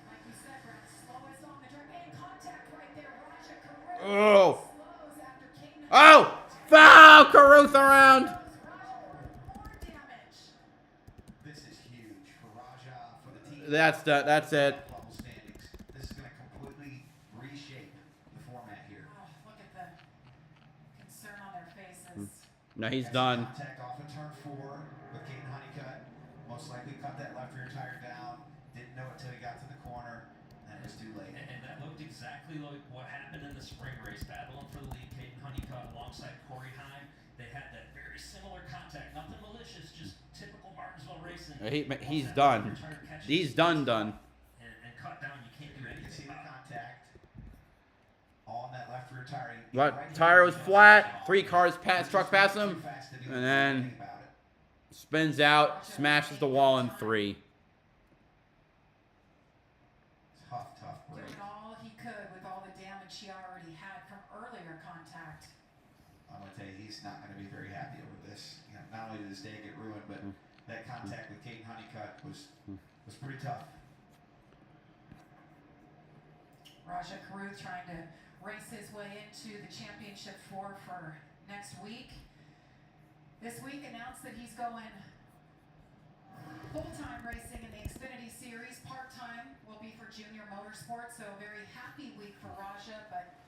Like you said, Brad, slowest on the track. And contact right there. Raja Caruth Oh. slows after Caden. Oh! Foul! Caruth around. Raja more damage. This is huge for Raja, for the team. That's it. Level standings. This is going to completely reshape the format here. Oh, look at the concern on their faces. No, he's That's done. Contact off of turn 4 with Caden Honeycutt. Most likely cut that left rear tire down. Didn't know it till he got to the corner. And it was too late. And that looked exactly like what happened in the spring race, battling for the lead. Caden Honeycutt alongside Corey Heim. They had that very similar contact. Nothing malicious, just typical Martinsville racing. He's done. He's done. And cut down, you can't do You can anything see the about it. contact on that left rear tire. Right tire was flat. 3 cars truck past him, Too fast to do and then anything about it. spins out, smashes the wall in 3. Tough break. Doing all he could with all the damage he already had from earlier contact. I'm going to tell you, he's not going to be very happy over this. You know, not only did his day get ruined, but that contact with Caden Honeycutt was pretty tough. Raja Caruth trying to race his way into the championship 4 for next week. This week announced that he's going full-time racing in the Xfinity Series. Part-time will be for Junior Motorsports, so a very happy week for Raja, but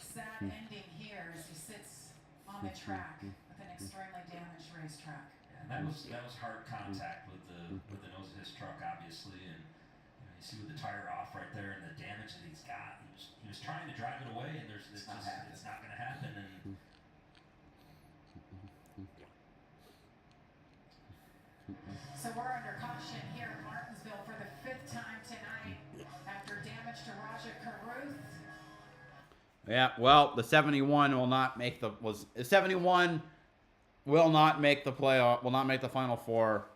sad ending here as he sits on the track with an extremely damaged racetrack. Yeah, And that was hard contact with the nose of his truck, obviously, and you see with the tire off right there and the damage that he's got. He was trying to drive it away, and it's not going to happen. And So we're under caution here in Martinsville for the 5th time tonight after damage to Raja Caruth. Yeah, well, the 71 will not make the 71 will not make the playoff. Will not make the Final Four.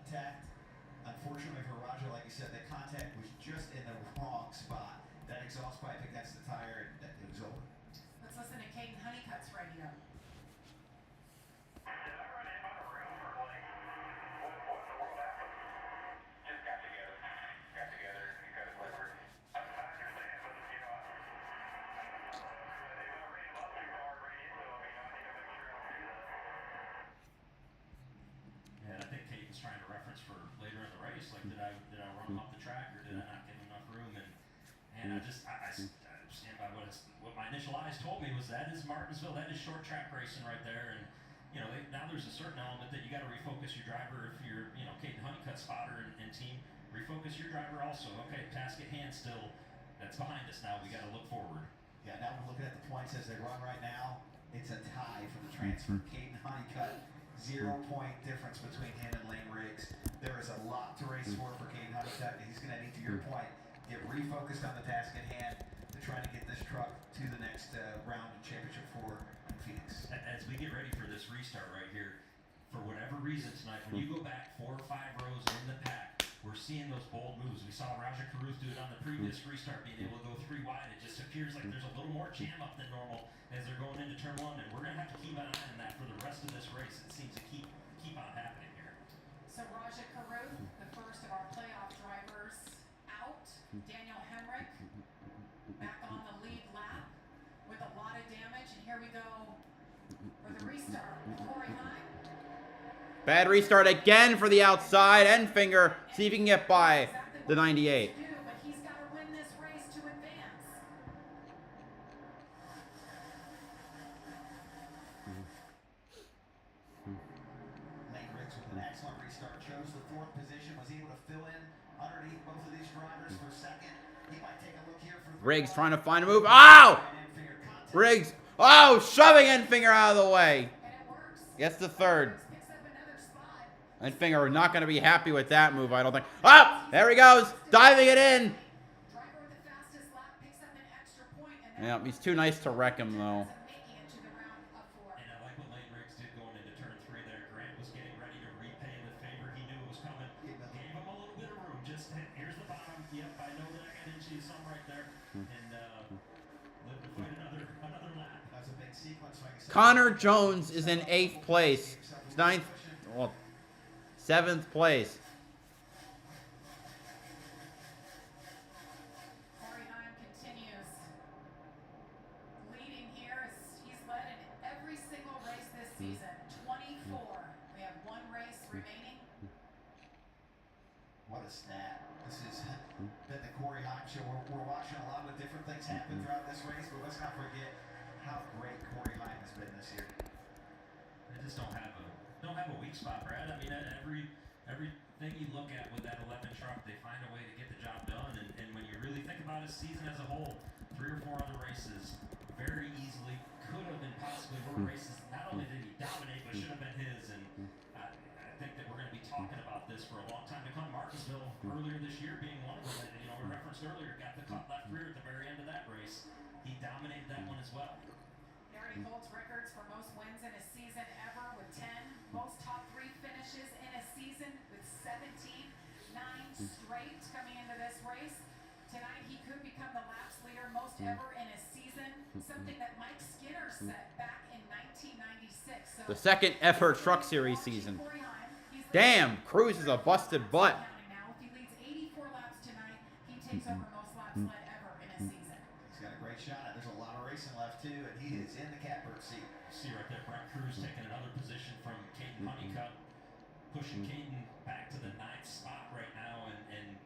Contact. Unfortunately for Raja, like you said, the contact was just in the wrong spot. That exhaust pipe against the tire, it was over. Let's listen to Caden Honeycutt's radio. and I think Caden's trying to reference for later in the race, like did I run him off the track or did I not give him enough room? And I stand by what my initial eyes told me was that is Martinsville, that is short track racing right there, and you know now there's a certain element that you got to refocus your driver if you're Caden Honeycutt spotter and team, refocus your driver also. Okay, task at hand still, that's behind us now. We got to look forward. Yeah, now we're looking at the points as they run right now. It's a tie for the transfer. Caden Honeycutt, 0-point difference between him and Lane Riggs. There is a lot to race for Caden Honeycutt. He's going to need, to your point, get refocused on the task at hand to try to get this truck to the next round in Championship 4 in Phoenix. As we get ready for this restart right here, for whatever reason tonight, when you go back 4 or 5 rows in the pack, we're seeing those bold moves. We saw Raja Caruth do it on the previous restart, being able to go 3 wide. It just appears like there's a little more jam up than normal. as they're going into turn one, and we're going to have to keep an eye on that for the rest of this race. It seems to keep on happening here. So Raja Karuth, the first of our playoff drivers, out. Daniel Hemrick back on the lead lap with a lot of damage. And here we go for the restart. Corey Heim. Bad restart again for the outside. Enfinger, see if he can get by the 98. But he's got to win this race to advance. Lane Riggs with an excellent restart. Chose the 4th position. Was able to fill in underneath both of these drivers for second. He might take a look here for Riggs trying to find a move. Ow! Riggs. Oh, shoving Enfinger out of the way. And it works. Gets the 3rd. Picks up another spot. Enfinger not going to be happy with that move, I don't think. Oh, there he goes. Diving it in. Driver with the fastest lap picks up an extra point. And Yeah, he's too nice to wreck him, though. making it to the round of 4. And I like what Lane Riggs did going into turn 3 there. Grant was getting ready to repay the favor. He knew it was coming. Gave him a little bit of room. Just, here's the bottom. Yep, I know that I got into you some right there. And live to fight another lap. That's a big sequence. Like I said. Connor Jones is in 8th place. 9th, well, 7th place. Corey Heim continues leading here as he's led in every single race this season. 24. We have 1 race remaining. What a stat. This has been the Corey Heim show. We're watching a lot of different things happen throughout this race, but let's not forget how great Corey Heim has been this year. They just don't have a weak spot, Brad. I mean, everything you look at with that 11 truck, they find a way to get the job done. And when you really think about his season as a whole, 3 or 4 other races very easily could have been possibly were races. Not only did he dominate, but should have been his. And I think that we're going to be talking about this for a long time to come. Martinsville earlier this year being one of them. You know, we referenced earlier, got the cut left rear at the very end of that race. He dominated that one as well. He already holds records for most wins in a season ever with 10. Most top 3 finishes in a season with 17. 9 straight coming into this race. Tonight he could become the laps leader most ever in a season. Something that Mike Skinner set back in 1996. So The 2nd ever Truck Series season. Corey Heim, he's the Damn, Cruz is a busted butt. now. If he leads 84 laps tonight, he takes over most laps led ever in a season. He's got a great shot. There's a lot of racing left, too, and he is in the catbird seat. See right there, Brent Cruz taking another position from Caden Honeycutt, pushing Caden back to the 9th spot right now, and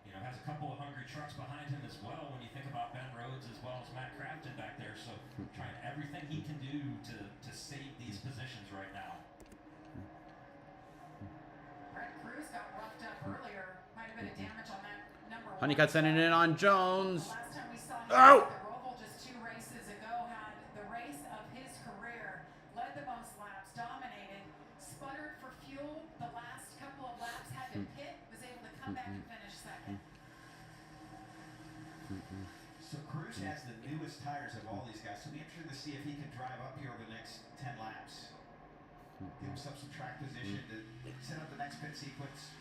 you know, has a couple of hungry trucks behind him as well. When you think about Ben Rhodes as well as Matt Crafton back there, so trying everything he can do to save these positions right now. Brett Cruz got roughed up earlier. Might have been a damage on that number 1. Honeycutt sending it in on Jones. Last time we saw him Oh! at the Roval just 2 races ago, had the race of his career, led the most laps, dominated, sputtered for fuel the last couple of laps, had to pit, was able to come back and finish 2nd. So Cruz has the newest tires of all these guys, so it'll be interesting to see if he can drive up here over the next 10 laps. Give himself some track position to set up the next pit sequence.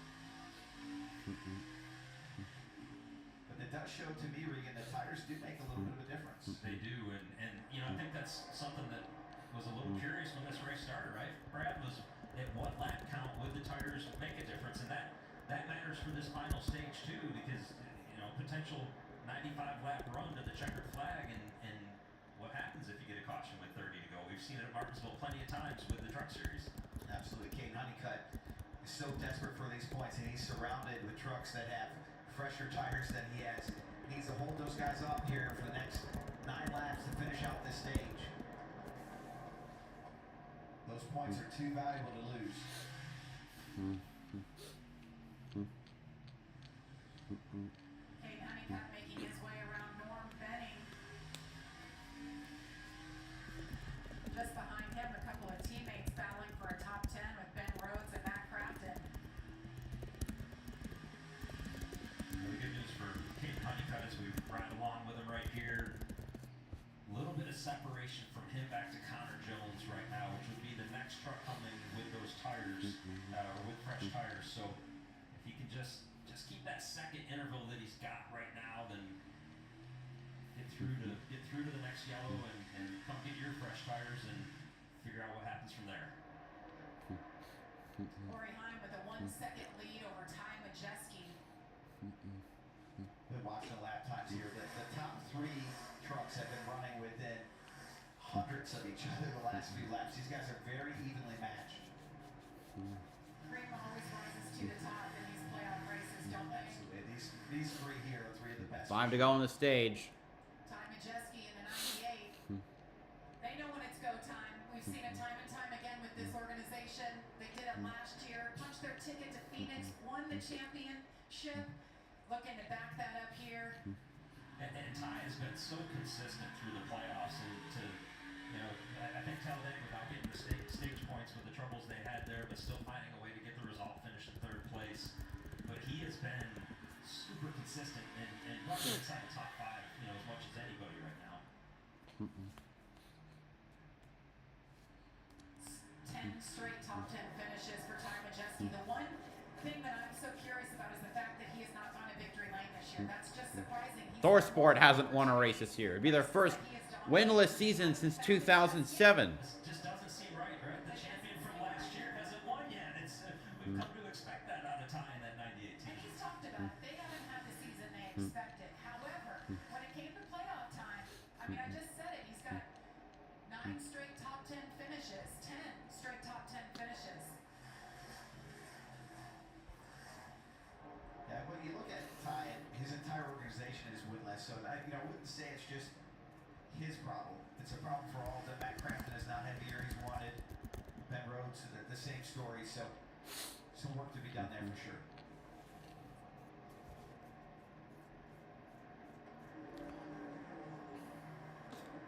But it does show to me, Regan, that tires do make a little bit of a difference. They do, and you know, I think that's something that was a little curious when this race started, right? Brad, was at what lap count would the tires make a difference, and that matters for this final stage too, because you know, potential 95 lap run to the checkered flag, and what happens if you get a caution with 30 to go? We've seen it at Martinsville plenty of times with the Truck Series. Absolutely. Kate Honeycutt is so desperate for these points, and he's surrounded with trucks that have fresher tires than he has. He needs to hold those guys up here for the next 9 laps to finish out this stage. Those points are too valuable to lose. Kate Honeycutt making his way around Norm Benning. Just behind him, a couple of teammates battling for a top 10 with Ben Rhodes and Matt Crafton. The good news for Caden Honeycutt is we ride along with him right here. A little bit of separation from him back to Connor Jones right now, which would be the next truck coming with those tires, with fresh tires. So if he can just keep that 2nd interval that he's got right now, then get through to the next yellow and come get your second lead over Ty Majeski. Been watching the lap times here. The top three trucks have been running within hundreds of each other the last few laps. These guys are very evenly matched. Cream always rises to the top in these playoff races, don't they? Absolutely. These three here are three of the best. 5 to go on the stage. Ty Majeski in the 98. They know when it's go time. We've seen it time and time again with this organization. They did it last year, punched their ticket to Phoenix, won the championship. Looking to back that up here. And Ty has been so consistent through the playoffs, and I think Talladega without getting the stage points with the troubles they had there, but still finding a way to get the result, finish in third place. But he has been super consistent and running inside the top 5, as much as anybody right now. 10 straight top 10 finishes for Ty Majeski. The one thing that I'm so curious about is the fact that he has not gone to victory lane this year. That's just surprising. Thorsport hasn't won a race this year. It'd be their first winless season since 2007. This just doesn't seem right? The champion from last year hasn't won yet. We've come to expect that out of Ty in that 98 team. And he's talked about it. They haven't had the season they expected. However, when it came to playoff time, I mean, I just said it. He's got 9 straight top 10 finishes, 10 straight top 10 finishes. Yeah, when you look at Ty, his entire organization is winless. So I wouldn't say it's just his problem. It's a problem for all of them. Matt Craftsman is not having the year he's wanted. Ben Rhodes, the same story. So some work to be done there for sure.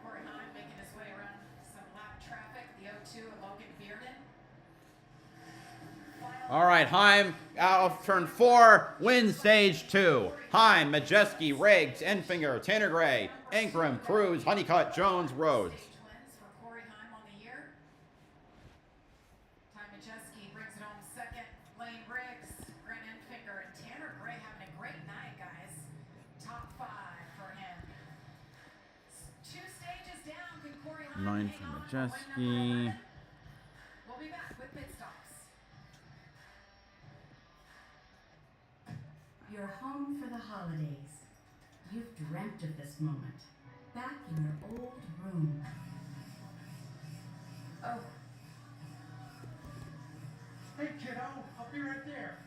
Corey Heim making his way around some lap traffic. The 0-2 of Logan Bearden. All right, Heim out of turn 4, wins stage 2. Heim, Majeski, Riggs, Enfinger, Tanner Gray, Ankrum, Cruz, Honeycutt, Jones, Rhodes. Stage wins for Corey Heim on the year. Ty Majeski brings it home second. Lane Riggs, Grant Enfinger, and Tanner Gray having a great night, guys. Top 5 for him. 2 stages down. Can Corey Heim 9 hang for on for win Majeski. number 11? We'll be back with pit stops. You're home for the holidays. You've dreamt of this moment. Back in your old room. Oh, Hey, kiddo, I'll be right there.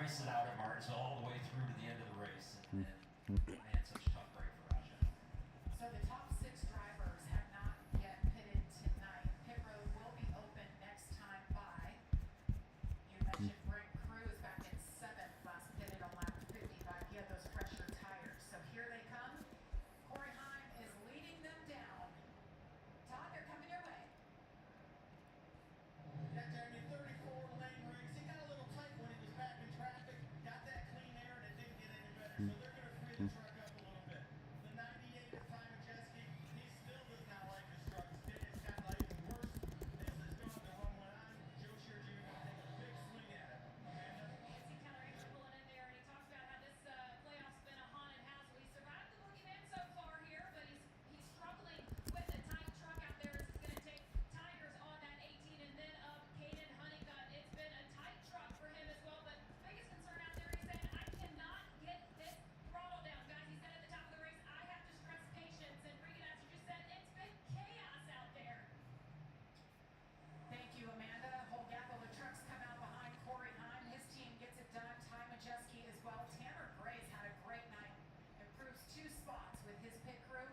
race it out at Martinsville all the way through to the end of the race. And man, such a tough break for Raja. So the top 6 drivers have not yet pitted tonight. Pit road will be open next time by. You mentioned Brent Cruz back in 7th, last pitted on lap 55. He had those fresher tires. So here they come. Corey Heim is leading them down. Todd, they're coming your way. Yeah, Jeremy, 34 lane rigs. He got a little tight when he was back in traffic. Got that clean air and it didn't get any better. So they're going to free the truck up a little bit. The 98 of Ty Majeski, he still does not like his truck. It's gotten like even worse. This has gone to run one on. Joe Shear Jr. going to take a big swing at it. Amanda? Nancy Keller even pulling in there, and he talks about how this playoff's been a haunted house. Well, he survived the boogeyman so far here, but he's struggling with a tight truck out there. It's going to take Tigers on that 18 and then up Caden Honeycutt. It's been a tight truck for him as well, but biggest concern out there, he said, I cannot get this throttle down. Guys, he said at the top of the race, I have to stress patience. And Regan, as you just said, it's been chaos out there. Thank you, Amanda. Whole gap of the trucks come out behind Corey Heim. His team gets it done. Ty Majeski as well. Tanner Gray's had a great night. Improves 2 spots with his pit crew.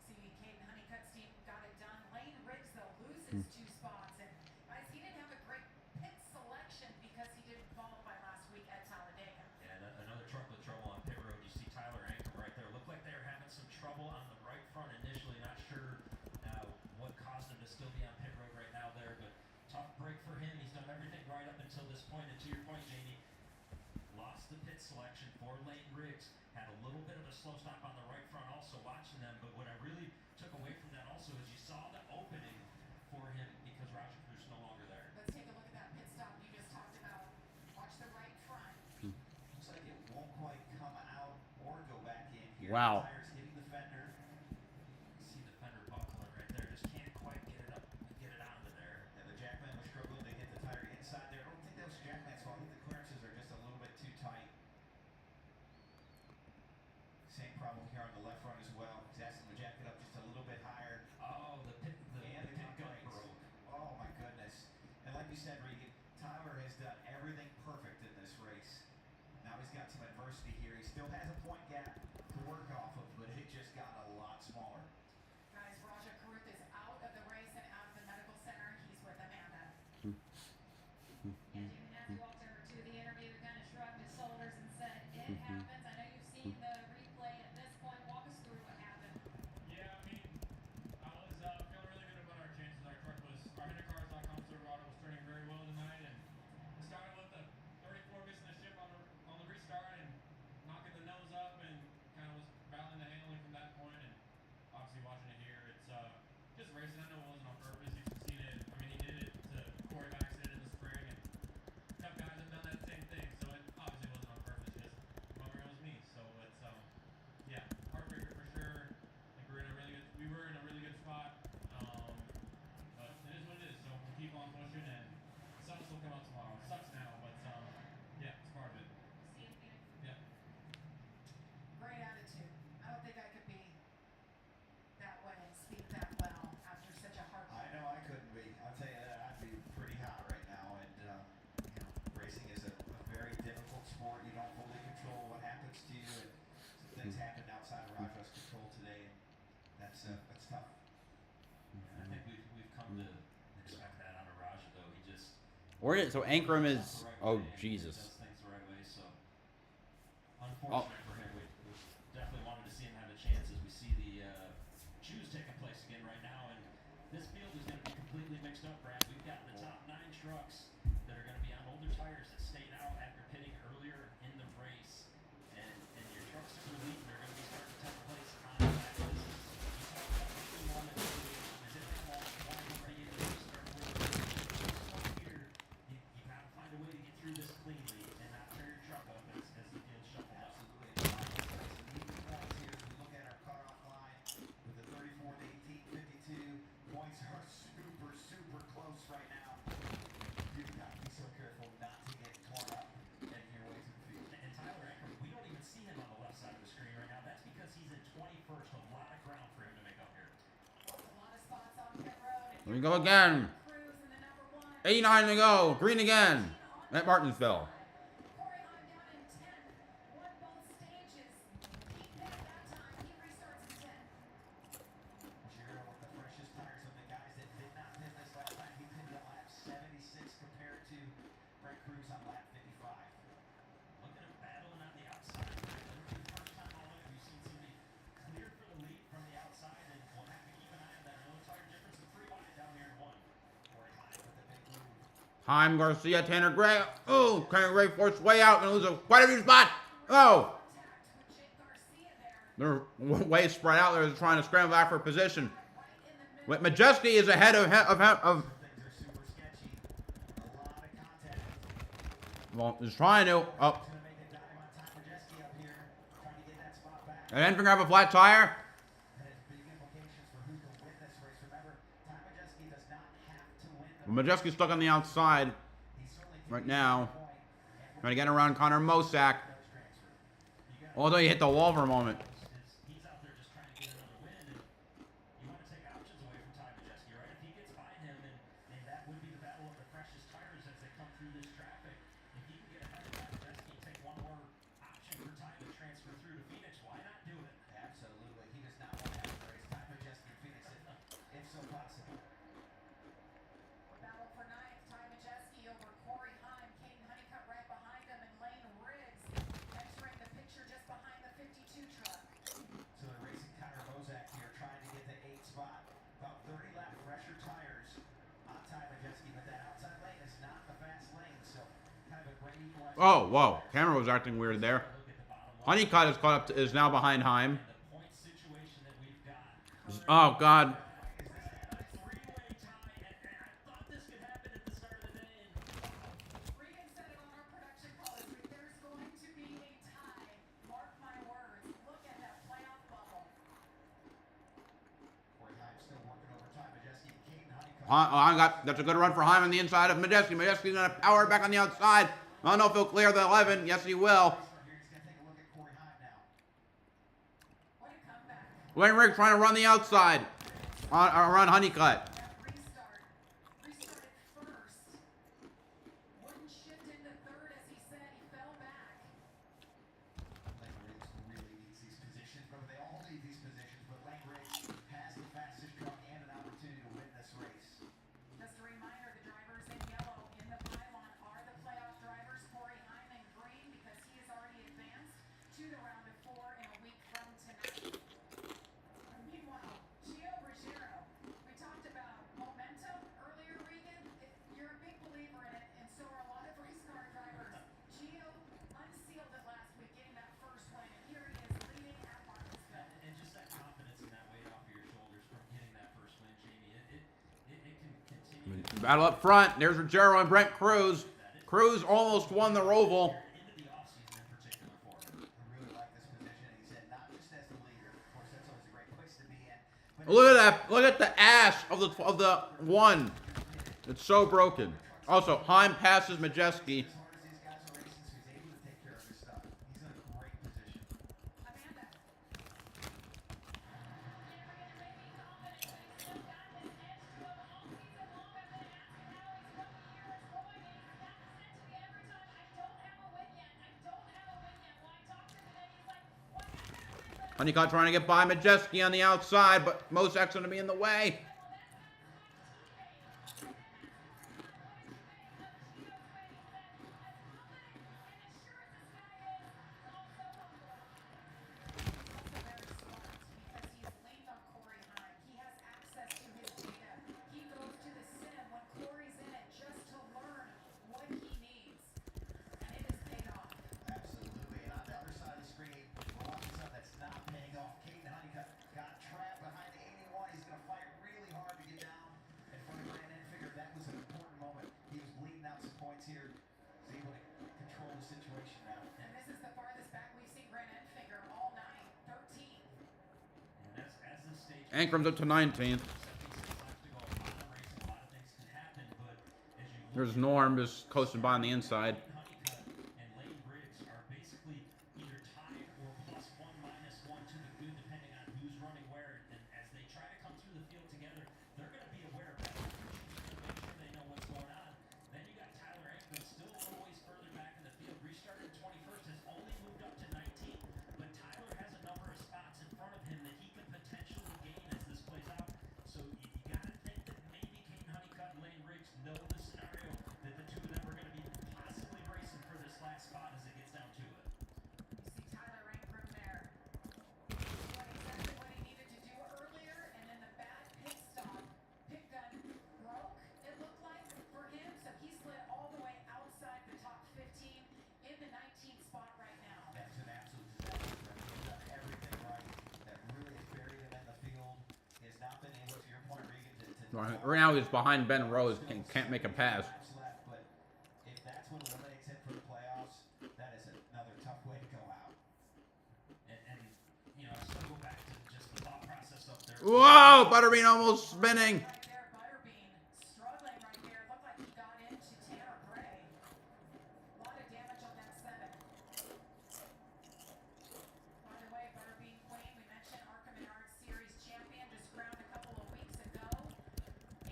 See, Caden Honeycutt's team got it done. Lane Riggs, though, loses 2 spots. And guys, he didn't have a great pit selection because he didn't qualify last week at Talladega. Yeah, another truck with trouble on pit road. You see Tyler Ankrum right there. Looked like they were having some trouble on the right front initially. Not sure what caused him to still be on pit road right now there, but tough break for him. He's done everything right up until this point. And to your point, Jamie, lost the pit selection for Lane Riggs. Had a little bit of a slow stop on the right front also watching them, but what I really took away from that also is you saw the opening for him because Roger Cruz no longer there. Let's take a look at that pit stop you just talked about. Watch the right front. Looks like it won't quite come out or go back in here. Wow. The tires hitting the fender. You see the fender buckling right there. Just can't quite get it up, get it onto there. And the Jackman was struggling to get the tire inside there. I don't think that was Jackman's fault. I think the clearances are just a little bit too tight. Same problem here on the left front as well. He's asking to jack it up just a little bit higher. Oh, the pit And the pit top gun brakes. broke. Oh my goodness. And like you said, Regan, Tyler has done everything perfect in this race. Now he's got some adversity here. He still has a point gap to work off of, but it just got a lot smaller. Guys, Raja Karuth is out of the race and out of the medical center. He's with Amanda. Yeah, Jimmy Nancy walked over to the interview, kind of shrugged his shoulders and said, it happens. I know you've seen the replay at this point. Walk us through what happened. Yeah, I mean, I was feeling really good about our chances. Our HinderCars.com Silverado was turning very well tonight, and it started with the 34 missing the ship on the restart and knocking the nose up, and kind of was battling the handling from that point. And obviously watching it here, it's just racing. I know it wasn't on purpose. You've seen it. I mean, he did it to Corey Max, did it in the spring, and tough guys have done that same thing. So it obviously wasn't on purpose. Just bummer it was me. So it's yeah, heartbreaker for sure. I think we were in a really good spot. But it is what it is. So we'll keep on pushing, and the sun will still come out tomorrow. It sucks now, but yeah, it's part of it. See you, Phoenix. Yeah. Great attitude. I don't think I could be that way and speak that well after such a hard I know I couldn't be. I'll tell you that. I'd be pretty hot right now. And, racing is a very difficult sport. You don't fully control what happens to you. And some things happened outside of Raja's control today. And that's tough. I think we've come to expect that out of Raja though. He just So Ankrum is. does the right Oh way, and Jesus. does things the right way. So unfortunate for him. We definitely wanted to see him have a chance as we see the choose taking place again right now. And this field is going to be completely mixed up, Brad. We've got the top 9 trucks that are going to be on older tires that stayed out after pitting earlier in the race, and your trucks that are leading are going to be starting to take place on that. This is you talk about is it ready to start here? You got to find a way to get through this cleanly and not tear your truck up as the field shuffles out. Absolutely. Even points here, as we look at our cutoff line with the 34 to 18, 52. Points are super, super close right now. You've got to be so careful not to get torn up and your way through the field. And Tyler Ankrum, we don't even see him on the left side of the screen right now. That's because he's in 21st. A lot of ground for him to make up here. A lot of spots on pit road. Here we go again. Cruz in the number 1. 89 to go. Green again. At Martinsville. Corey Heim down Heim, Garcia, Tanner Gray. Oh, Tanner Gray forced way out and lose quite a few spots. Oh. They're way spread out there. They're trying to scramble back for position. Majeski is ahead of. Well, he's trying to. Oh. And Enfinger have a flat tire. Majeski's stuck on the outside right now. Trying to get around Connor Mosak. Although he hit the wall for a moment. He's out there just trying to get another win, and you want to take options away from Ty Majeski, right? If he gets by him, and that would be the battle of the freshest tires as they come through this traffic. If he can get ahead of Ty Majeski and take one more option for Ty to transfer through to Phoenix, why not do it? Absolutely. He does not want to have to race Ty Majeski and Phoenix if so possible. Battle for ninth. Ty Majeski over Corey Heim. Caden Honeycutt right behind him, and Lane Riggs entering the picture just behind the 52 truck. So they're racing Connor Mosak here, trying to get the 8th spot. About 30 lap fresher tires on Ty Majeski, but that outside lane is not the fast lane, so kind of a great equalizer. Oh, whoa. Camera was acting weird there. Honeycutt is caught up to, is now behind Heim. The point situation that we've got. Oh, God. Three-way tie, and I thought this could happen at the start of the day, and Regan said it on our production call this week. There's going to be a tie. Mark my words. Look at that playoff bubble. Corey Heim still working over Ty Majeski and Caden Honeycutt. That's a good run for Heim on the inside of Majeski. Majeski's going to power back on the outside. I don't know if he'll clear the 11. Yes, he will. Here he's going to take a look at Corey Heim now. What a comeback. Wayne Riggs trying to run the outside around Honeycutt. That restart. Restarted first. Wouldn't shift into third as he said. He fell back. Lane Riggs really needs these positions, but they all need these positions. But Lane Riggs has the fastest truck and an opportunity to win this race. Just a reminder, the drivers in yellow in the pylon are the playoff drivers. Corey Heim in green because he has already advanced to the round of 4 in a week from tonight. Meanwhile, Gio Ruggiero, we talked about momentum earlier, Regan. You're a big believer in it, and so are a lot of race car drivers. Gio unsealed it last week, getting that first win, and here he is leading at Martinsville. and just that confidence and that weight off of your shoulders from getting that first win, Jamie. It can continue. Battle up front. There's Ruggiero and Brent Cruz. Cruz almost won the Roval. Into the offseason in particular for him. I really like this position, and he said not just as the leader. Of course, that's always a great place to be in. But Look at that. Look at the ash of the one. It's so broken. Also, Heim passes Majeski. as hard as these guys are racing, so he's able to take care of his stuff. He's in a great position. Amanda. Honeycutt trying to get by Majeski on the outside, but Mosak's going to be in the way. Absolutely. And on the other side of the screen, we're watching something that's not paying off. Caden Honeycutt got trapped behind the 81. He's going to fight really hard to get down in front of Grant Enfinger. That was an important moment. He was bleeding out some points here. He's able to control the situation now. And this is the farthest back we've seen Grant Enfinger all night, 13. And as this stage Ankram's up to 19th. There's Norm just coasting by on the inside. Honeycutt and Lane Riggs are basically either tied or +1, -1 to the good, depending on who's running where. And as they try to come through the field together, they're going to be aware of that. Make sure they know what's going on. Then you got Tyler Ankrum still a little ways further back in the field. Restarted 21st, has only moved up to 19th. But Tyler has a number of spots in front of him that he could potentially gain as this plays out. So you got to think that maybe Caden Honeycutt and Lane Riggs know the scenario that the two of them are going to be possibly Right now he's behind Ben Rose. Can't make a pass. Left, but if that's what eliminates him for the playoffs, that is another tough way to go out. And you know, I still go back to just the thought process up there. Whoa! Butterbean almost spinning. Right there, Butterbean struggling right there. Looked like he got into Tanner Gray. A lot of damage on that 7. By the way, Butterbean Queen, we mentioned Arkham and Art Series champion, just crowned a couple of weeks ago.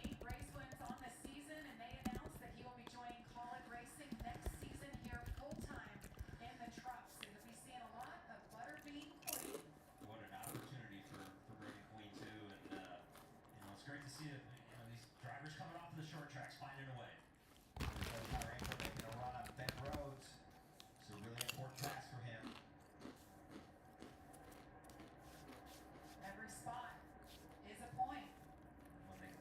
8 race wins on the season, and they announced that he will be joining College Racing next season here full-time in the trucks. So you'll be seeing a lot of Butterbean Queen. What an opportunity for Brady Queen too, and you know, it's great to see it. You know, these drivers coming off of the short tracks finding a way. Power Ranger making a run on Ben Rhodes. It's a really important pass for him. Every spot is a point. When they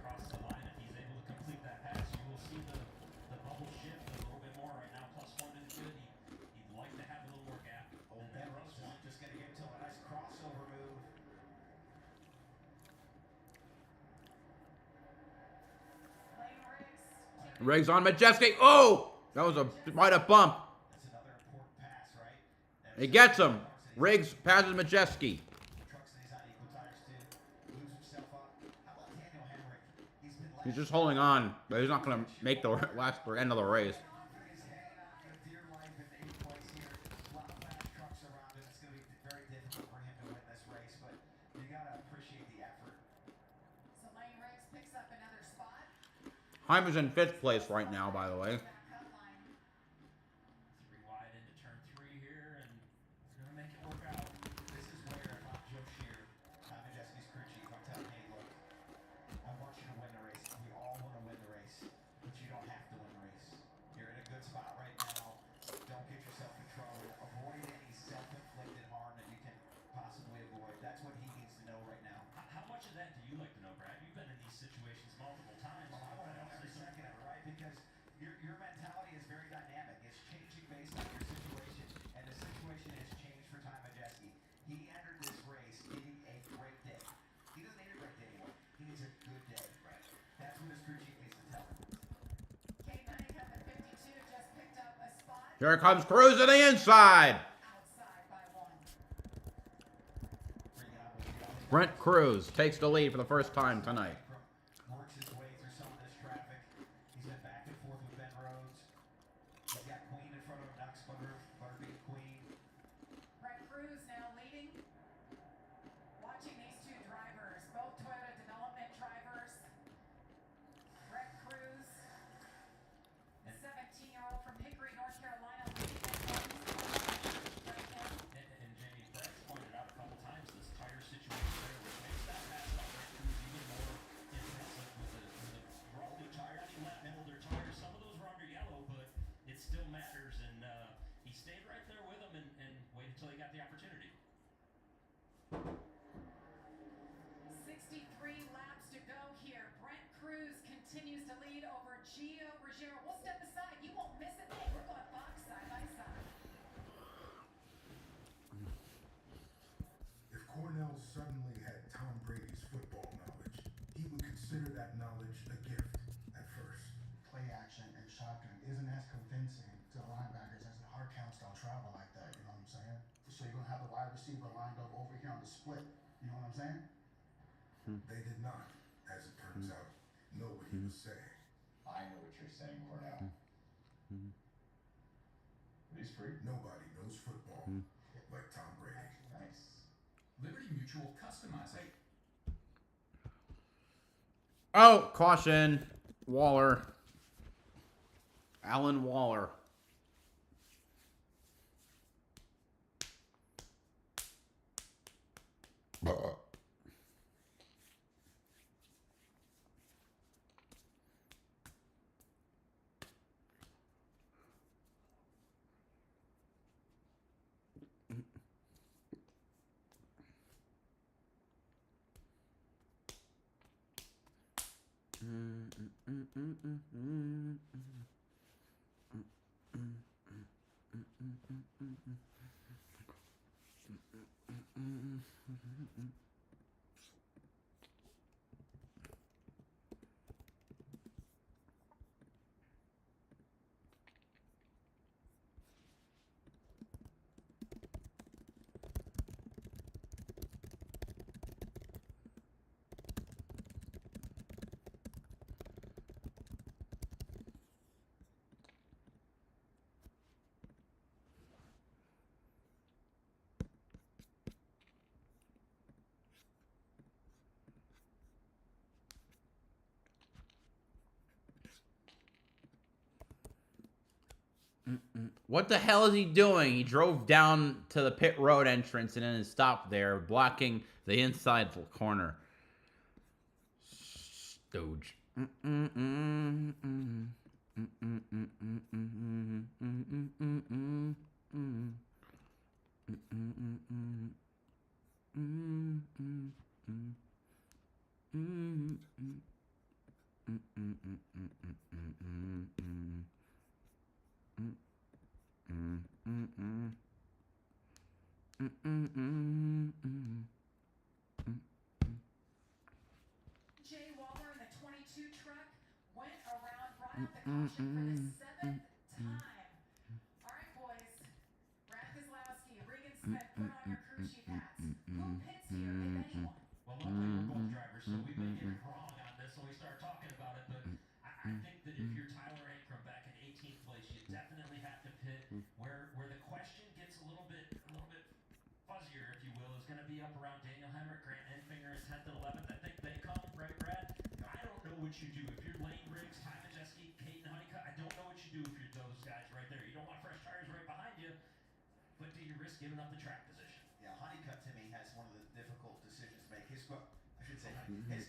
cross the line, if he's able to complete that pass, you will see the bubble shift a little bit more right now. +1 is good. He'd like to have a little more gap. Oh, And Ben that Rhodes one. just going to get to a nice crossover move. Lane Riggs. Riggs on Majeski. Oh! That was a right a bump. That's another important pass, right? He gets him. Riggs passes Majeski. Trucks that he's on equal tires too. Moves himself up. How about Daniel Henrik? He's been He's just holding on, but he's not going to make the last or end of the race. He's hanging on for dear life in 8th place here. A lot of fast trucks around him. It's going to be very difficult for him to win this race, but you got to appreciate the effort. So Lane Riggs picks up another spot. Hyman's in 5th place right now, by the way. Back cut line. 3 wide into turn 3 here, and we're gonna make it work out. This is where, if I'm Joe Shear, I'm Majeski's crew chief, I'm telling him, hey, look, I want you to win the race. We all want to win the race, but you don't have to win the race. You're in a good spot right now. Don't get yourself in trouble. Avoid any self-inflicted harm that you can possibly avoid. That's what he needs to know right now. How much of that do you like to know, Brad? You've been in these situations multiple times. Well, I want to know every second of it, right? Because your mentality is very dynamic. It's changing based on your situation, and the situation has changed for Ty Majeski. He entered this race needing a great day. He doesn't need a great day anymore. He needs a good day. Right. That's what his crew chief needs to tell him. Kate Cunningham at 52 just picked up a spot. Here comes Cruz to the inside. Outside by 1. Bring it on with you. Brent Cruz takes the lead for the first time tonight. Works his way through some of this traffic. He's been back and forth with Ben Rhodes. He's got Queen in front of him, Knox Butterbean Queen. Brett Cruz now leading. Watching these 2 drivers, both Toyota development drivers. Brett Cruz, 17-year-old from Hickory, North Carolina, leading right now. And Jamie, Brad's pointed out a couple times this tire situation there, which makes that pass by Brad Cruz even more impressive with the raw new tire. He let them hold their tires. Some of those were under yellow, but it still matters. And he stayed right there with them and waited until he got the opportunity. 63 laps to go here. Brent Cruz continues to lead over Gio Ruggiero. We'll step aside. You won't miss it. Hey, we're going box side by side. If Cornell suddenly had Tom Brady's football knowledge, he would consider that knowledge a gift at first. Play action and shotgun isn't as convincing to the linebackers as the hard counts don't travel like that, you know what I'm saying? So you're gonna have the wide receiver lined up over here on the split, you know what I'm saying? They did not, as it turns out, know what he was saying. I know what you're saying, Cornell. He's free. Nobody knows football like Tom Brady. Nice. Liberty Mutual customizing. Oh, caution. Waller. Alan Waller. What the hell is he doing? He drove down to the pit road entrance and then stopped there, blocking the inside corner. Stooge. Jay Waller in the 22 truck went around, brought out the caution for the 7th time. All right, boys. Brad Keselowski, Regan Smith, put on your crew chief hats. Who pits here, if anyone? Well, luckily we're both drivers, so we may get it wrong on this when we start talking about it. But I think that if you're Tyler Ankrum back in 18th place, you definitely have to pit. Where the question gets a little bit fuzzier, if you will, is going to be up around Daniel Hemrick, Grant Enfinger in 10th and 11th. I think they come, right, Brad? I don't know what you do. If you're Lane Riggs, Ty Majeski, Peyton Honeycutt, I don't know what you do if you're those guys right there. You don't want fresh tires right behind you, but do you risk giving up the track position? Yeah, Honeycutt to me has one of the difficult decisions to make. His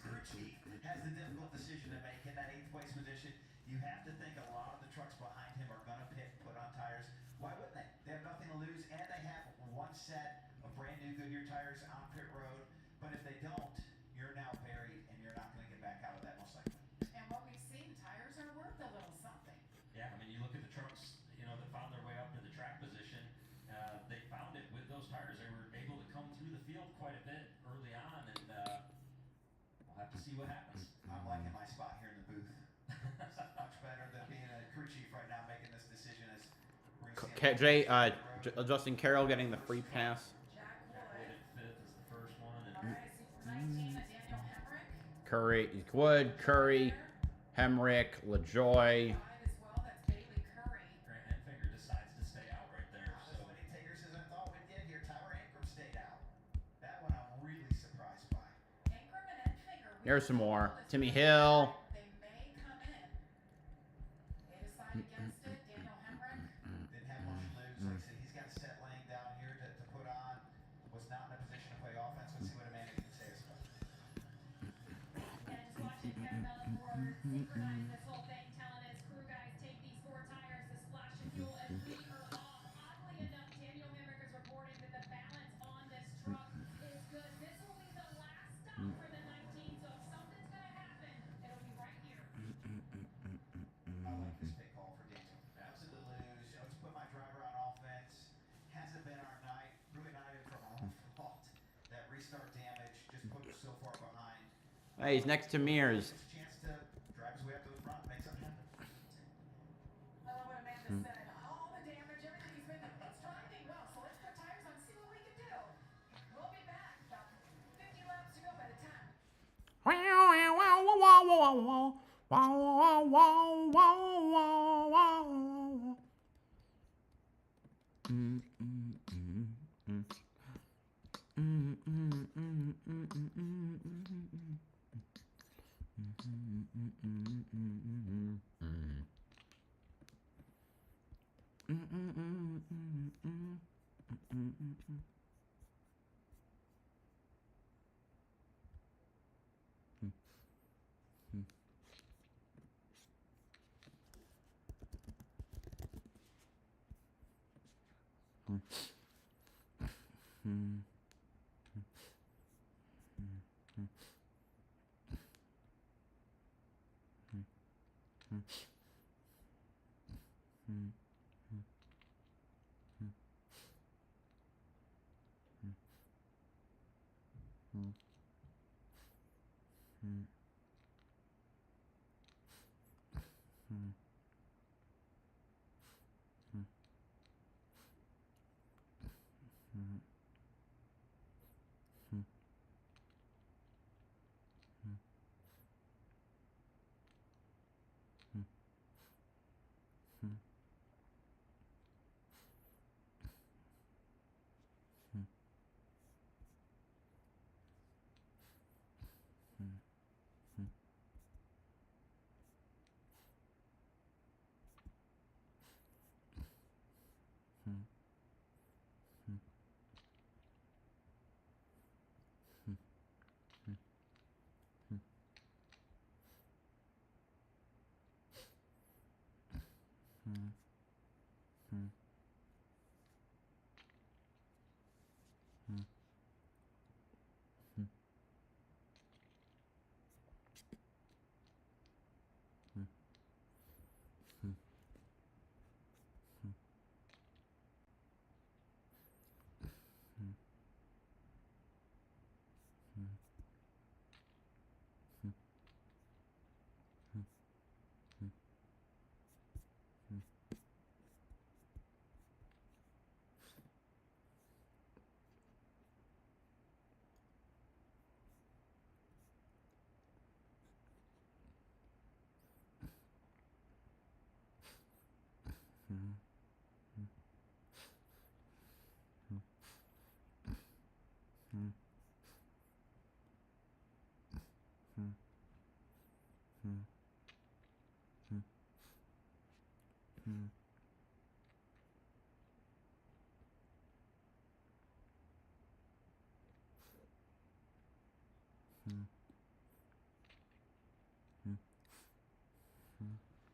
crew chief has the difficult decision to make in that 8th place position. You have to think a lot of the trucks behind him are going to pit and put on tires. Why wouldn't they? They have nothing to lose, and they have one set of brand new Goodyear tires on pit road. But if they don't, you're now buried, and you're not going to get back out of that most likely. And what we've seen, tires are worth a little something. Yeah, I mean, you look at the trucks, that found their way up to the track position. They found it with those tires. They were able to come through the field quite a bit early on, and we'll have to see what happens. I'm liking my spot here in the booth. This is much better than being a crew chief right now, making this decision as Justin Carroll getting the free pass. Jack Wood Wood. at 5th is the first one, and All right, 19, Daniel Hemrick. Curry, Wood, Curry, Hemrick, LaJoy. 5 as well, that's Bailey Curry. Grant Enfinger decides to stay out right there. Not So as many takers as I thought we did here. Tyler Ankrum stayed out. That one I'm really surprised by. Ankrum and Enfinger. Here's some more. Timmy Hill. They may come in. They decide against it. Daniel Hemrick. Didn't have much to lose. Like I said, he's got a set lane down here to put on. Was not in a position to play offense. Let's see what Amanda can say as well. And just watching Kevin Bellinger synchronize this whole thing, telling his crew guys, take these 4 tires, the splash of fuel, and we are off. Oddly enough, Daniel Hemrick is reporting that the balance on this truck is good. This will be the last stop for the 19, so if something's going to happen, it'll be right here. I like this big call for Daniel. Nothing to lose. Let's put my driver on offense. Hasn't been our night. Really not even from our own fault. That restart damage just put us so far behind. Hey, he's next to Mears. It's a chance to drive his way up to the front and make something happen. I love what Amanda said. All the damage, everything he's been. It's driving well, so let's put tires on, see what we can do. We'll be back. About 50 laps to go by the time.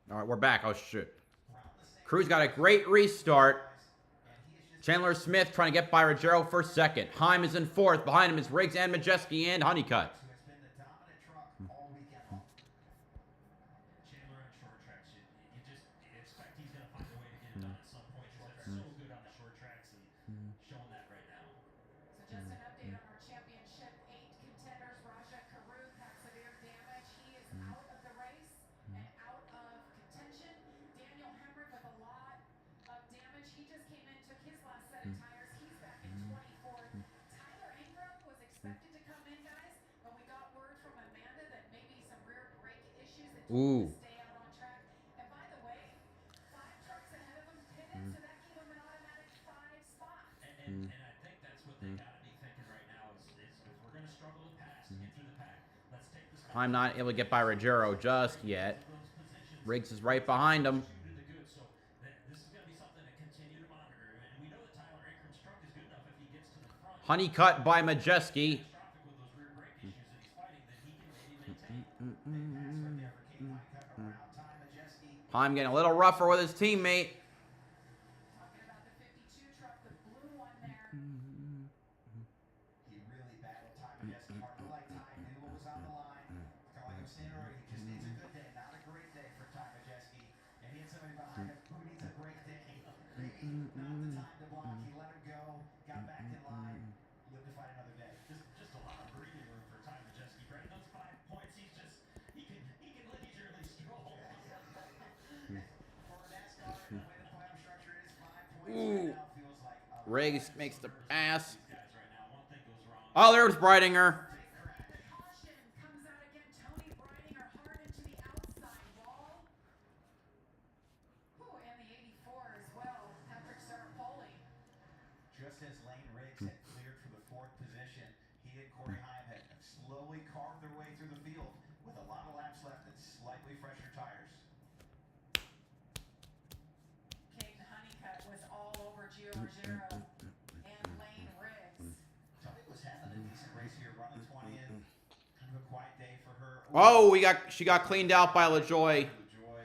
All right, we're back. Oh, shit. Crew's got a great restart. Chandler Smith trying to get by Ruggiero for second. Heim is in fourth. Behind him is Riggs and Majeski and Honeycutt. Who has been the dominant truck all weekend long. Chandler on short tracks, you just expect he's going to find a way to get it done at some point because that's so good on the short tracks and showing that right now. So just an update on our championship 8 contenders. Raja Karuk had severe damage. He is out of the race and out of contention. Daniel Hemrick with a lot of damage. He just came in, took his last set of tires. He's back in 24th. Tyler Ingram was expected to come in, guys, but we got word from Amanda that maybe some rear brake issues that told him to stay out on track. And by the way, 5 trucks ahead of him pitted, so that gave him an automatic 5 spots. And I think that's what they got to be thinking right now is if we're going to struggle to pass and get through the pack, let's take the I'm not able to get by Ruggiero just yet. Riggs is right behind him. So this is going to be something to continue to monitor. And we know that Tyler Ingram's truck is good enough if he gets to the front. Honeycutt by Majeski. With those rear brake issues that he's fighting, that he can maybe maintain. Heim getting a little rougher with his teammate. Talking about the 52 truck, the blue one there. He really battled Ty Majeski hard. Like Ty knew what was on the line. Kind of like I was saying earlier, he just needs a good day, not a great day for Ty Majeski. And he had somebody behind him who needs a great day. Maybe not the time to block. He let him go, got back in line, lived to fight another day. Just a lot of breathing room for Ty Majeski. Right, those 5 points, he can leisurely stroll. For NASCAR, the way the playoff structure is, 5 points right now feels like a Riggs makes the pass. Guys, right now, one thing goes wrong. Oh, there's Breidinger. The caution comes out again. Tony Breidinger hard into the outside wall. Ooh, and the 84 as well. Patrick Sarapoli. Just as Lane Riggs had cleared for the 4th position, he and Corey Heim had slowly carved their way through the field with a lot of laps left and slightly fresher tires. Caden Honeycutt was all over Gio Ruggiero and Lane Riggs. Tony was having a decent race here, running 20 in. Kind of a quiet day for her. Oh, she got cleaned out by LaJoy. LaJoy.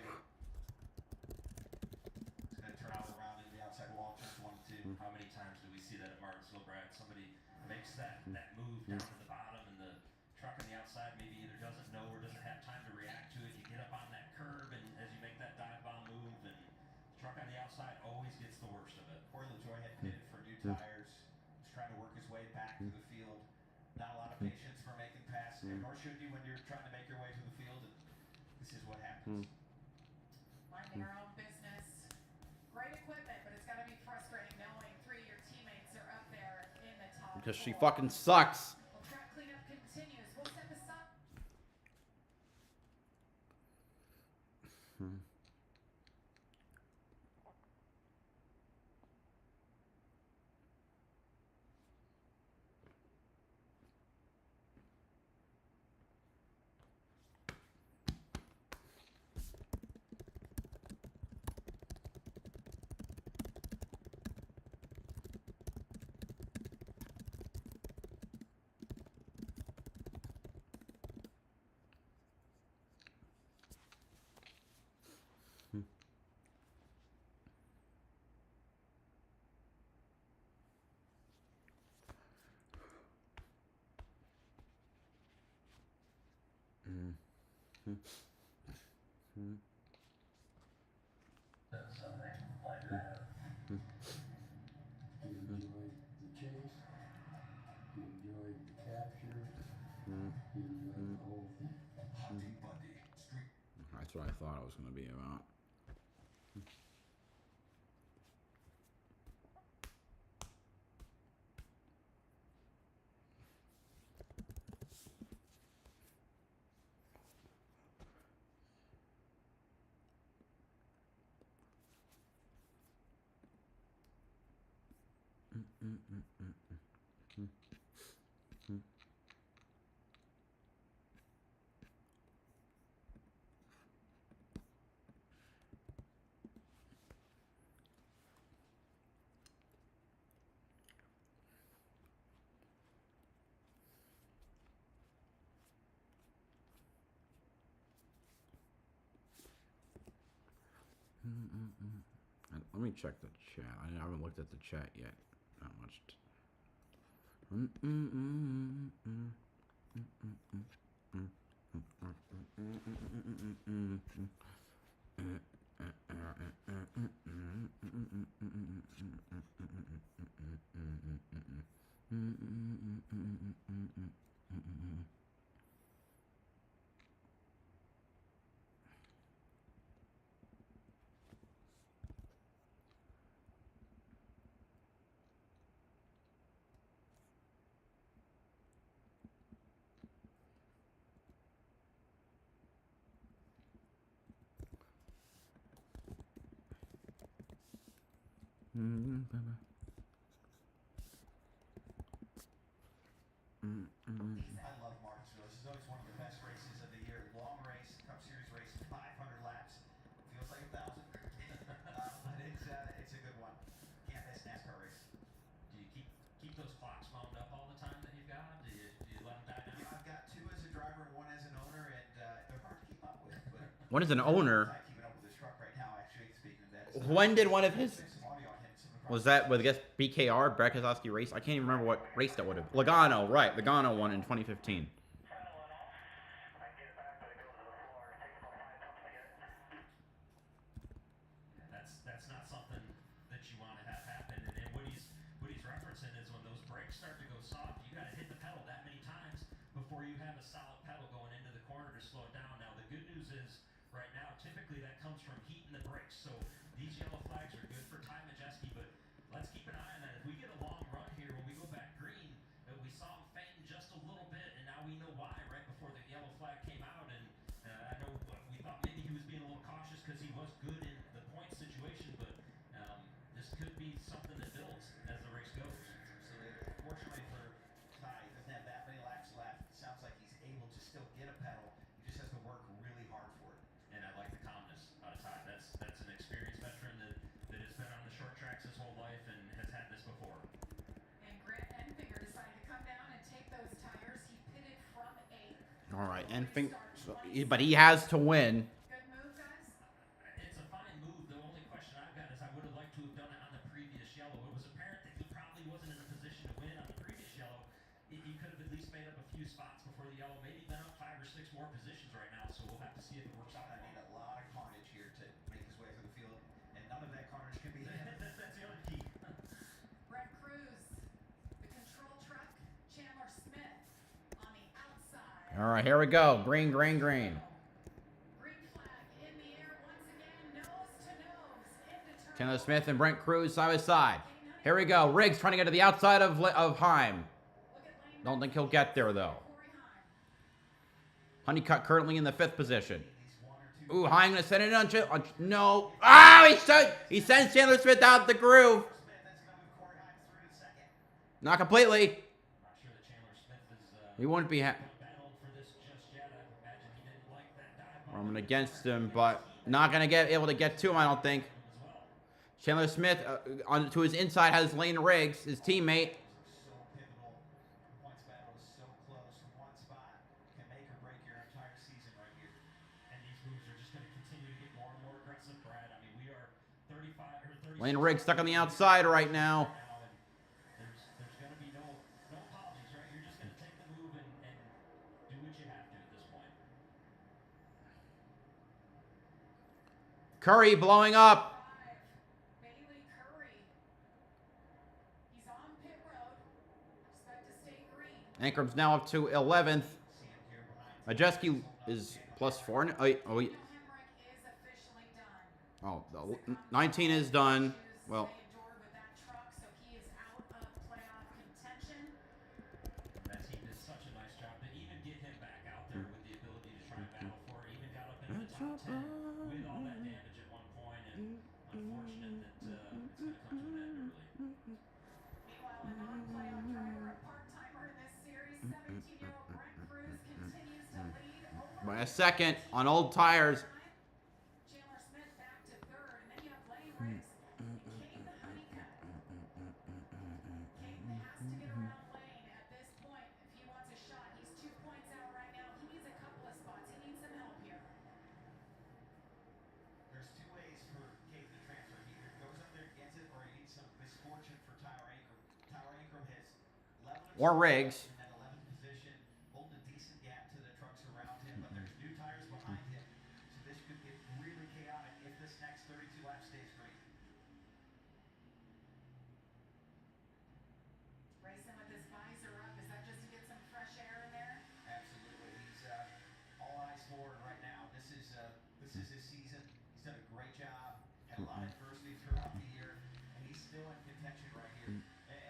It's going to turn out around into the outside wall, turns 1 and 2. How many times do we see that at Martinsville, Brad? Somebody makes that move down to the bottom, and the truck on the outside maybe either doesn't know or doesn't have time to react to it. You get up on that curb, and as you make that dive bomb move, and the truck on the outside always gets the worst of it. Corey LaJoy had pitted for new tires. Was trying to work his way back to the field. Not a lot of patience for making passes, nor should you when you're trying to make your way to the field. And this is what happens. Minding our own business. Great equipment, but it's got to be frustrating knowing 3 of your teammates are up there in the top. Because she 4. fucking sucks. Well, track cleanup continues. We'll step aside. Something like that. You enjoyed the chase. You enjoyed the capture. You enjoyed the whole thing. Hunty Bundy. Street. That's what I thought it was going to be about. Let me check the chat. I haven't looked at the chat yet. Not much. I love Martinsville. This is always one of the best races of the year. Long race, Cup Series race, 500 laps. Feels like 1,000, but it's a good one. Can't miss NASCAR race. Do you keep those clocks wound up all the time that you've got? Do you let them die down? Yeah, I've got 2 as a driver and 1 as an owner, and they're hard to keep up with. But One is an owner. I'm keeping up with this truck right now. Actually, speaking of that, When did one of his... some audio on him. Was that with, I guess, BKR, Brad Keselowski race? I can't even remember what race that would have. Logano, right. Logano won in 2015. That's not something that you want to have happen. And what he's referencing is when those brakes start to go soft, you got to hit the pedal that many times before you have a solid pedal going into the corner to slow it down. Now the good news is right now, typically that comes from heating the brakes. So these yellow flags are good for Ty Majeski, but let's keep an eye on that. If we get a long run here, when we go back green, we saw him fainting just a little bit, and now we know why right before the yellow flag came out. And I know we thought maybe he was being a little cautious because he was good in the point situation, but this could be something that builds as the race goes. Absolutely. Fortunately for Ty, he doesn't have that many laps left. It sounds like he's able to still get a pedal. He just has to work really hard for it. And I like the calmness out of Ty. That's an experienced veteran that has been on the short tracks his whole life and has had this before. And Grant Enfinger decided to come down and take those tires. He pitted from 8th. All right, but he has to win. Good move, guys. It's a fine move. The only question I've got is I would have liked to have done it on the previous yellow. It was apparent that he probably wasn't in a position to win on the previous yellow. He could have at least made up a few spots before the yellow. Maybe been up 5 or 6 more positions right now. So we'll have to see if it works out. I need a lot of carnage here to make his way through the field, and none of that carnage can be him. That's the other key. Brett Cruz, the control truck, Chandler Smith on the outside. All right, here we go. Green, green, green. Green flag in the air once again, nose to nose into turn. Chandler Smith and Brent Cruz side by side. Here we go. Riggs trying to get to the outside of Heim. Don't think he'll get there, though. Honeycutt currently in the 5th position. Ooh, Heim going to send it on... No. Oh, he sends Chandler Smith out the groove. Not completely. Not sure that Chandler Smith is He wouldn't be battled for this just yet. I imagine he didn't like that dive bomb. Roman against him, but not going to get able to get to him, I don't think. As well. Chandler Smith on to his inside has Lane Riggs, his teammate. So pivotal. The points battle is so close. One spot can make or break your entire season right here. And these moves are just going to continue to get more and more aggressive, Brad. I mean, we are 35 or 36. Lane Riggs stuck on the outside right now. There's going to be no apologies, right? You're just going to take the move and do what you have to at this point. Curry blowing up. Bailey Curry. He's on pit road. Expect to stay green. Ankram's now up to 11th. Majeski is +4. Oh, Daniel Hemrick is officially done. oh, 19 is done. Well, They endured with that truck, so he is out of playoff contention. That team did such a nice job to even get him back out there with the ability to try and battle for it. Even got up into the top 10 with all that damage at one point, and unfortunate that it's going to come to an end early. Meanwhile, a non-playoff driver, a part-timer in this series, 17-year-old Brent Cruz continues to lead over by a second on old tires. Chandler Smith back to third, and then you have Lane Riggs and Caden Honeycutt. Caden has to get around Lane at this point if he wants a shot. He's 2 points out right now. He needs a couple of spots. He needs some help here. There's two ways for Caden to transfer. He either goes up there and gets it, or he needs some misfortune for Tyler Ankrum. Tyler Ankrum has 11 Or Riggs. in that 11th position, holding a decent gap to the trucks around him, but there's new tires behind him. So this could get really chaotic if this next 32 lap stays green. Racing with his visor up. Is that just to get some fresh air in there? Absolutely. He's all eyes forward right now. This is his season. He's done a great job. Had a lot of adversity throughout the year, and he's still in contention right here.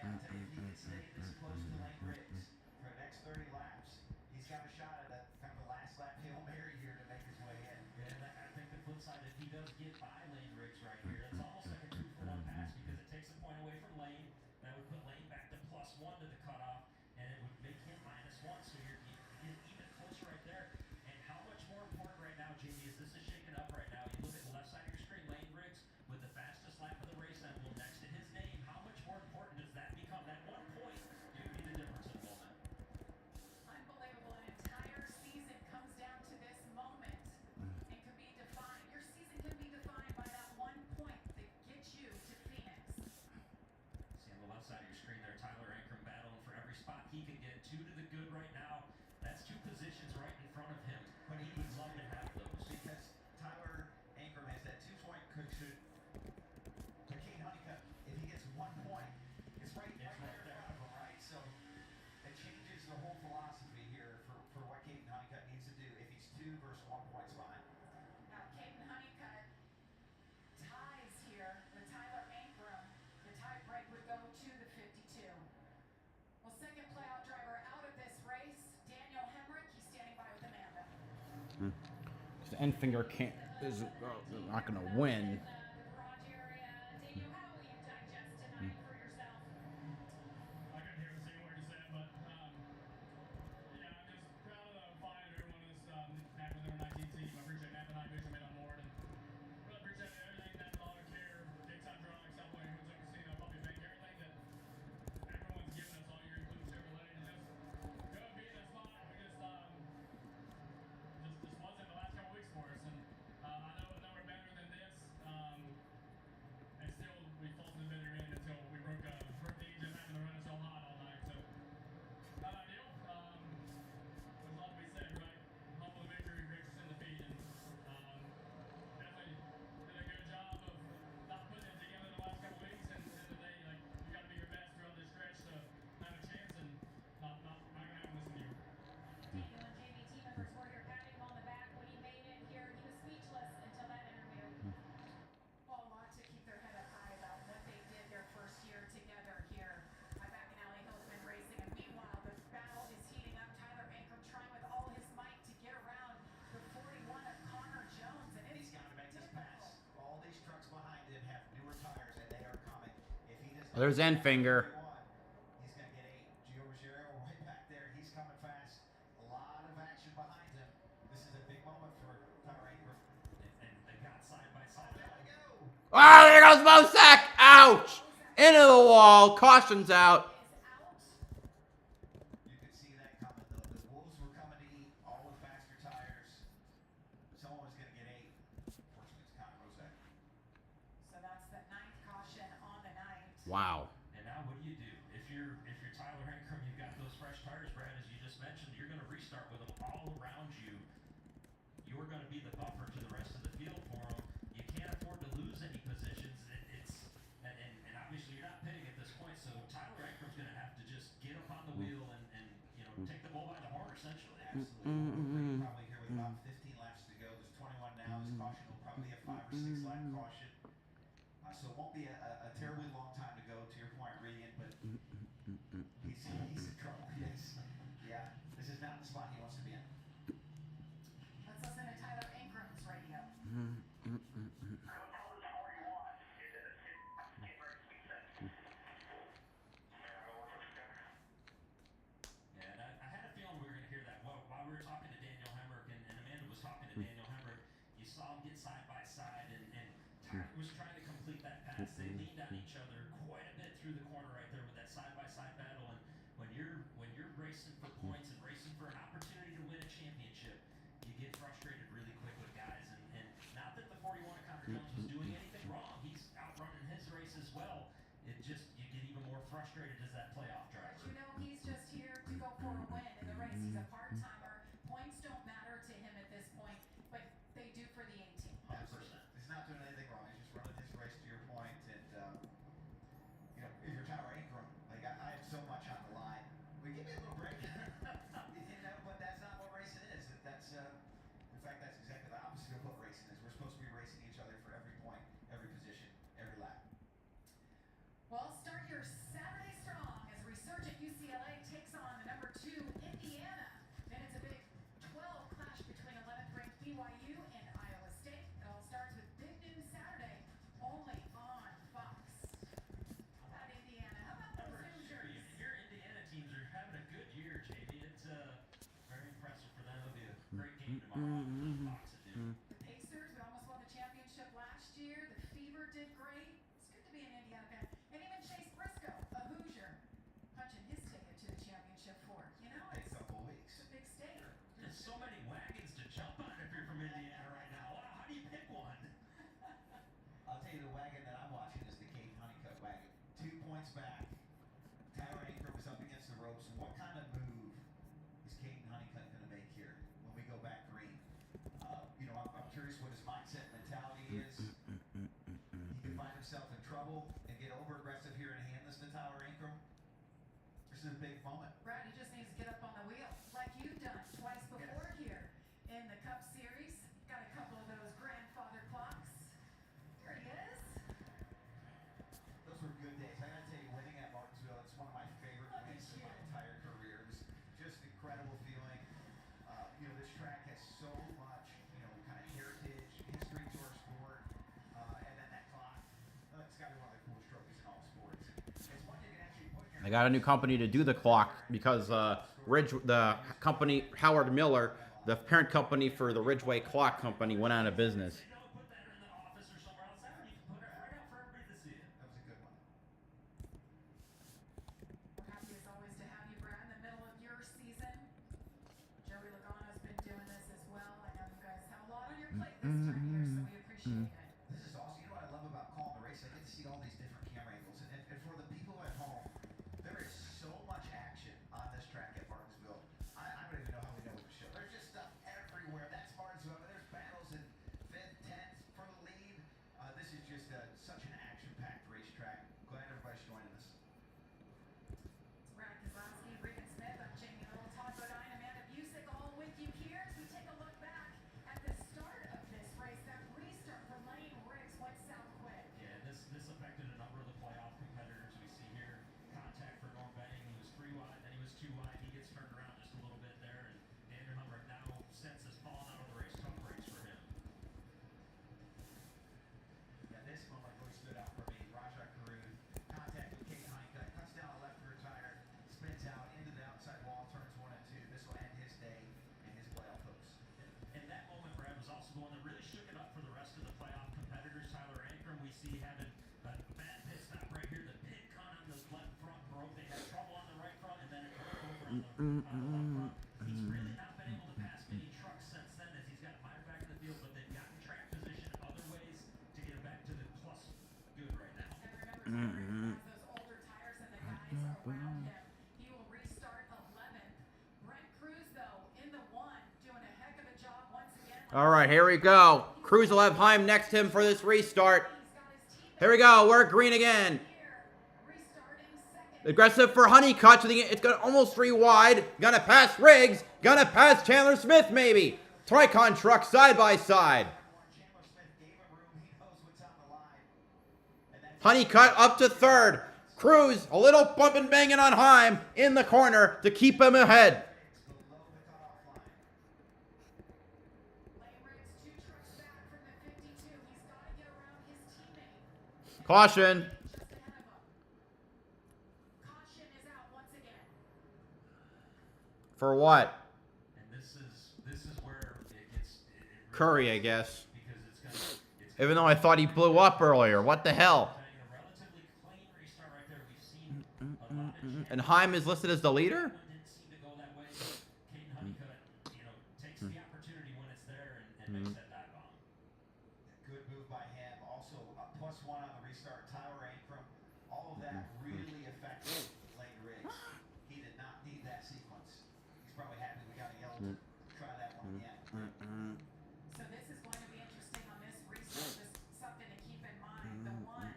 And I'll tell you, if he can stay this close to Lane Riggs for the next 30 laps, he's got a shot at that kind of the last lap Hail Mary here to make his way in. And I think the flip side, if he does get by Lane Riggs right here, it's almost like a 2-for-1 pass because it takes a point away from Lane. That would put Lane back to +1 to the cutoff, and it would make him -1. So you're getting even closer right there. And how much more important right now, Jamie, is this is shaking up right now. You look at the left side of your screen, Lane Riggs with the fastest lap of the race emblem next to his name. How much more important does that become? That 1 point could be the difference in the moment. Unbelievable. An entire season comes down to this moment and can be defined. Your season can be defined by that 1 point that gets you to Phoenix. See on the left side of your screen there, Tyler Ankrum battling for every spot he can get. 2 to the good right now. That's 2 positions right in front of him. But he would love to have those. Because Tyler Ankrum has that 2-point cushion. But Caden Honeycutt, if he gets 1 point, it's right there in front of him, right? So it changes the whole philosophy here for what Caden Honeycutt needs to do if he's 2 versus 1 points behind. Now, Caden Honeycutt ties here with Tyler Ankrum. The tie break would go to the 52. Well, second playoff driver out of this race, Daniel Hemrick. He's standing by with Amanda. Because Enfinger is not going to win. The garage area. Daniel, how will you digest tonight for yourself? I couldn't hear a single word you said, but yeah, I'm just proud of the fight of everyone in this NASCAR number 19 team. I appreciate Matt and I being made on board, and really appreciate everything that all the care, Big Time Truck, Subway, Hood Casino, Puppy Bank, everything that everyone's given us all year, including Chevrolet, and just go and be in that spot. We just wasn't the last couple weeks for us, and I know we're better than this, and still we fought to the bitter end until we broke the engine, having to run it so hot all night. So not ideal. There's a lot to be said, right? Humble the victory, gracious in defeat, and definitely did a good job of not putting it together the last couple weeks. And today, like, you got to be your best throughout this stretch to have a chance, and not gonna happen this year. Daniel and Jamie, team members were here patting him on the back when he made it here. He was speechless until that interview. Well, a lot to keep their head up high about what they did their first year together here at McAnally Hillsman Racing. And meanwhile, the battle is heating up. Tyler Ankrum trying with all his might to get around the 41 of Connor Jones. And He's got to make this pass. All these trucks behind him have newer tires, and they are coming. If he does not There's Enfinger. he's going to get 8. Gio Ruggiero right back there. He's coming fast. A lot of action behind him. This is a big moment for Tyler Ankrum. And they got side by side. There we go. Oh, there goes Bosak. Ouch. Into the wall. Caution's out. You could see that coming, though. The Wolves were coming to eat, all with faster tires. Someone was going to get 8. Fortunately, it's Connor Bozak. so that's the 9th caution on the night. Wow. And now what do you do? If you're Tyler Ankrum, you've got those fresh tires, Brad, as you just mentioned, you're going to restart with them all around you. You're going to be the buffer to the rest of the field for them. You can't Absolutely. Probably here with about 15 laps to go. There's 21 now. This caution will probably be a 5 or 6 lap caution. So it won't be a terribly long time to go, to your point, Regan, but he's in trouble, yes. Yeah, this is not the spot he wants to be in. Let's listen to Tyler Ankram's radio. Yeah, and I had a feeling we were going to hear that. Well, while we were talking to Daniel Hemrick and Amanda was talking to Daniel Hemrick, you saw them get side by side, and Tyler was trying to complete that pass. They leaned on each other quite a bit through the corner right there with that side by side battle. And when you're racing for points and racing for an opportunity to win a championship, you get frustrated really quick with guys. And not that the 41 of Connor Jones was doing anything wrong. He's outrunning his race as well. It just, you get even more frustrated as that playoff driver. But you know, he's just here to go for a win in the race. He's a part-timer. Points don't matter to him at this point, but they do for the 18. 100%. He's not doing anything wrong. He's just running his race, to your point. And, you know, if you're Tyler Ankrum, like, I have so much on the line. Well, give me a little break. You know, but that's not what racing is. That's, in fact, that's exactly the opposite of what racing is. We're supposed to be racing each other for every point, every position, every lap. Well, start your Saturday strong as resurgent UCLA takes on the number 2 Indiana. Then it's a big 12 clash between 11th ranked BYU and Iowa State. It all starts with big news Saturday, only on Fox. How about Indiana? How about those Hoosiers? Your Indiana teams are having a good year, JB. It's very impressive for them. It'll be a great game tomorrow on Fox at noon. The Pacers, who almost won the championship last year. The Fever did great. It's good to be an Indiana fan. And even Chase Briscoe, a Hoosier, punching his ticket to the championship for. You know, Take it's a couple weeks. a big state. There's so many wagons to jump on if you're from Indiana right now. Wow, how do you pick one? I'll tell you the wagon that I'm watching is the Caden Honeycutt wagon. 2 points back. Tyler Ankrum is up against the ropes. What kind of move is Caden Honeycutt going to make here when we go back green? You know, I'm curious what his mindset mentality is. He could find himself in trouble and get over aggressive here and hand this to Tyler Ankrum. This is a big moment. Brad, he just needs to get up on the wheel like you've done twice before here in the Cup Series. Got a couple of those grandfather clocks. There he is. Those were good days. I gotta tell you, winning at Martinsville, it's one of my favorite Look wins at in my you. entire career. It was just an incredible feeling. You know, this track has so much, you know, kind of heritage, history to our sport, and then that clock. It's got to be one of the coolest trophies in all sports. It's one you can actually put in your. They got a new company to do the clock because the company Howard Miller, the parent company for the Ridgeway Clock Company, went out of business. They don't put that in the office or somewhere else. That you can put it right out for everybody to see it. That was a good one. We're happy as always to have you, Brad, in the middle of your season. Joey Logano's been doing this as well. I know you guys have a lot on your plate this time of year, so we appreciate it. This is awesome. You know what I love about calling the race? I get to see all these different camera angles. And for the people at home, there is so much action on this track at Martinsville. I don't even know how we know what to show. There's just stuff everywhere. That's Martinsville. There's battles in 5th, 10th for the lead. This is just such an action-packed racetrack. Glad everybody's joining us. It's Brad Kozlowski, Regan Smith, I'm Jamie Earl, Todd Bodine, Amanda Busick, all with you here as we take a look back at the start of this race. That restart for Lane Riggs went south quick. Yeah, this affected a number of the playoff competitors. We see here contact for Norm Benning. He was 3 wide, then he was 2 wide. He gets turned around just a little bit there, and Daniel Hemrick now since has fallen out of the race. Tough race for him. Yeah, this moment really stood out for me. Rajah Carew, contact with Caden Honeycutt, cuts down a left rear tire, spins out into the outside wall, turns 1 and 2. This will end his day in his playoff hopes. And that moment, Brad, was also the one that really shook it up for the rest of the playoff competitors. Tyler Ankrum, we see having a bad pit stop right here. The pit con on the left front broke. They had trouble on the right front, and then it broke over on the left front. He's really not been able to pass many trucks since then as he's got Meyer back in the field, but they've gotten track position other ways to get him back to the plus good right now. And remember, Tyler has those older tires and the guys around him. He will restart 11th. Brent Cruz, though, in the 1, doing a heck of a job once again. All right, here we go. Cruz will have Heim next to him for this restart. He's got his team Here we go. We're green again. here, restarting second. Aggressive for Honeycutt. To the, it's going to almost 3 wide. Gonna pass Riggs. Gonna pass Chandler Smith, maybe. Tricon truck side by side. Chandler Smith gave him room. He knows what's on the line. And that's Honeycutt up to 3rd. Cruz, a little bump and banging on Heim in the corner to keep him ahead. below the cutoff line. Lane Riggs 2 trucks back from the 52. He's got to get around his teammate. Caution. Just ahead of him. Caution is out once again. For what? And this is where it gets Curry, I guess. because it's Even though I thought he blew up earlier. What the hell? a relatively clean restart right there. We've seen a lot of And Heim is listed as the leader? didn't seem to go that way. Caden Honeycutt, takes the opportunity when it's there and makes that dive bomb. Good move by him. Also, a +1 on the restart. Tyler Ankrum. All of that really affected Lane Riggs. He did not need that sequence. He's probably happy we got a yellow. Try that one again. So this is going to be interesting on this restart. Just something to keep in mind. The one,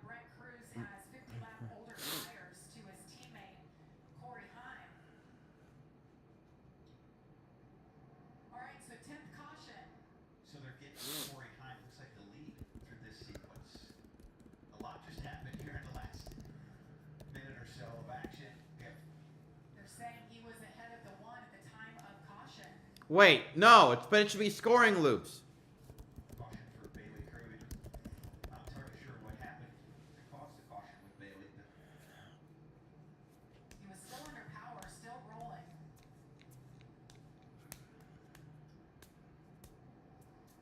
Brent Cruz has 50 lap older tires to his teammate, Corey Heim. All right, so 10th caution. So they're getting Corey Heim. Looks like the lead through this sequence. A lot just happened here in the last minute or so of action. Yep. They're saying he was ahead of the one at the time of caution. Wait, no. But it should be scoring loops. Caution for Bailey Cruz. Not entirely sure what happened to cause the caution with Bailey. But He was still under power, still rolling.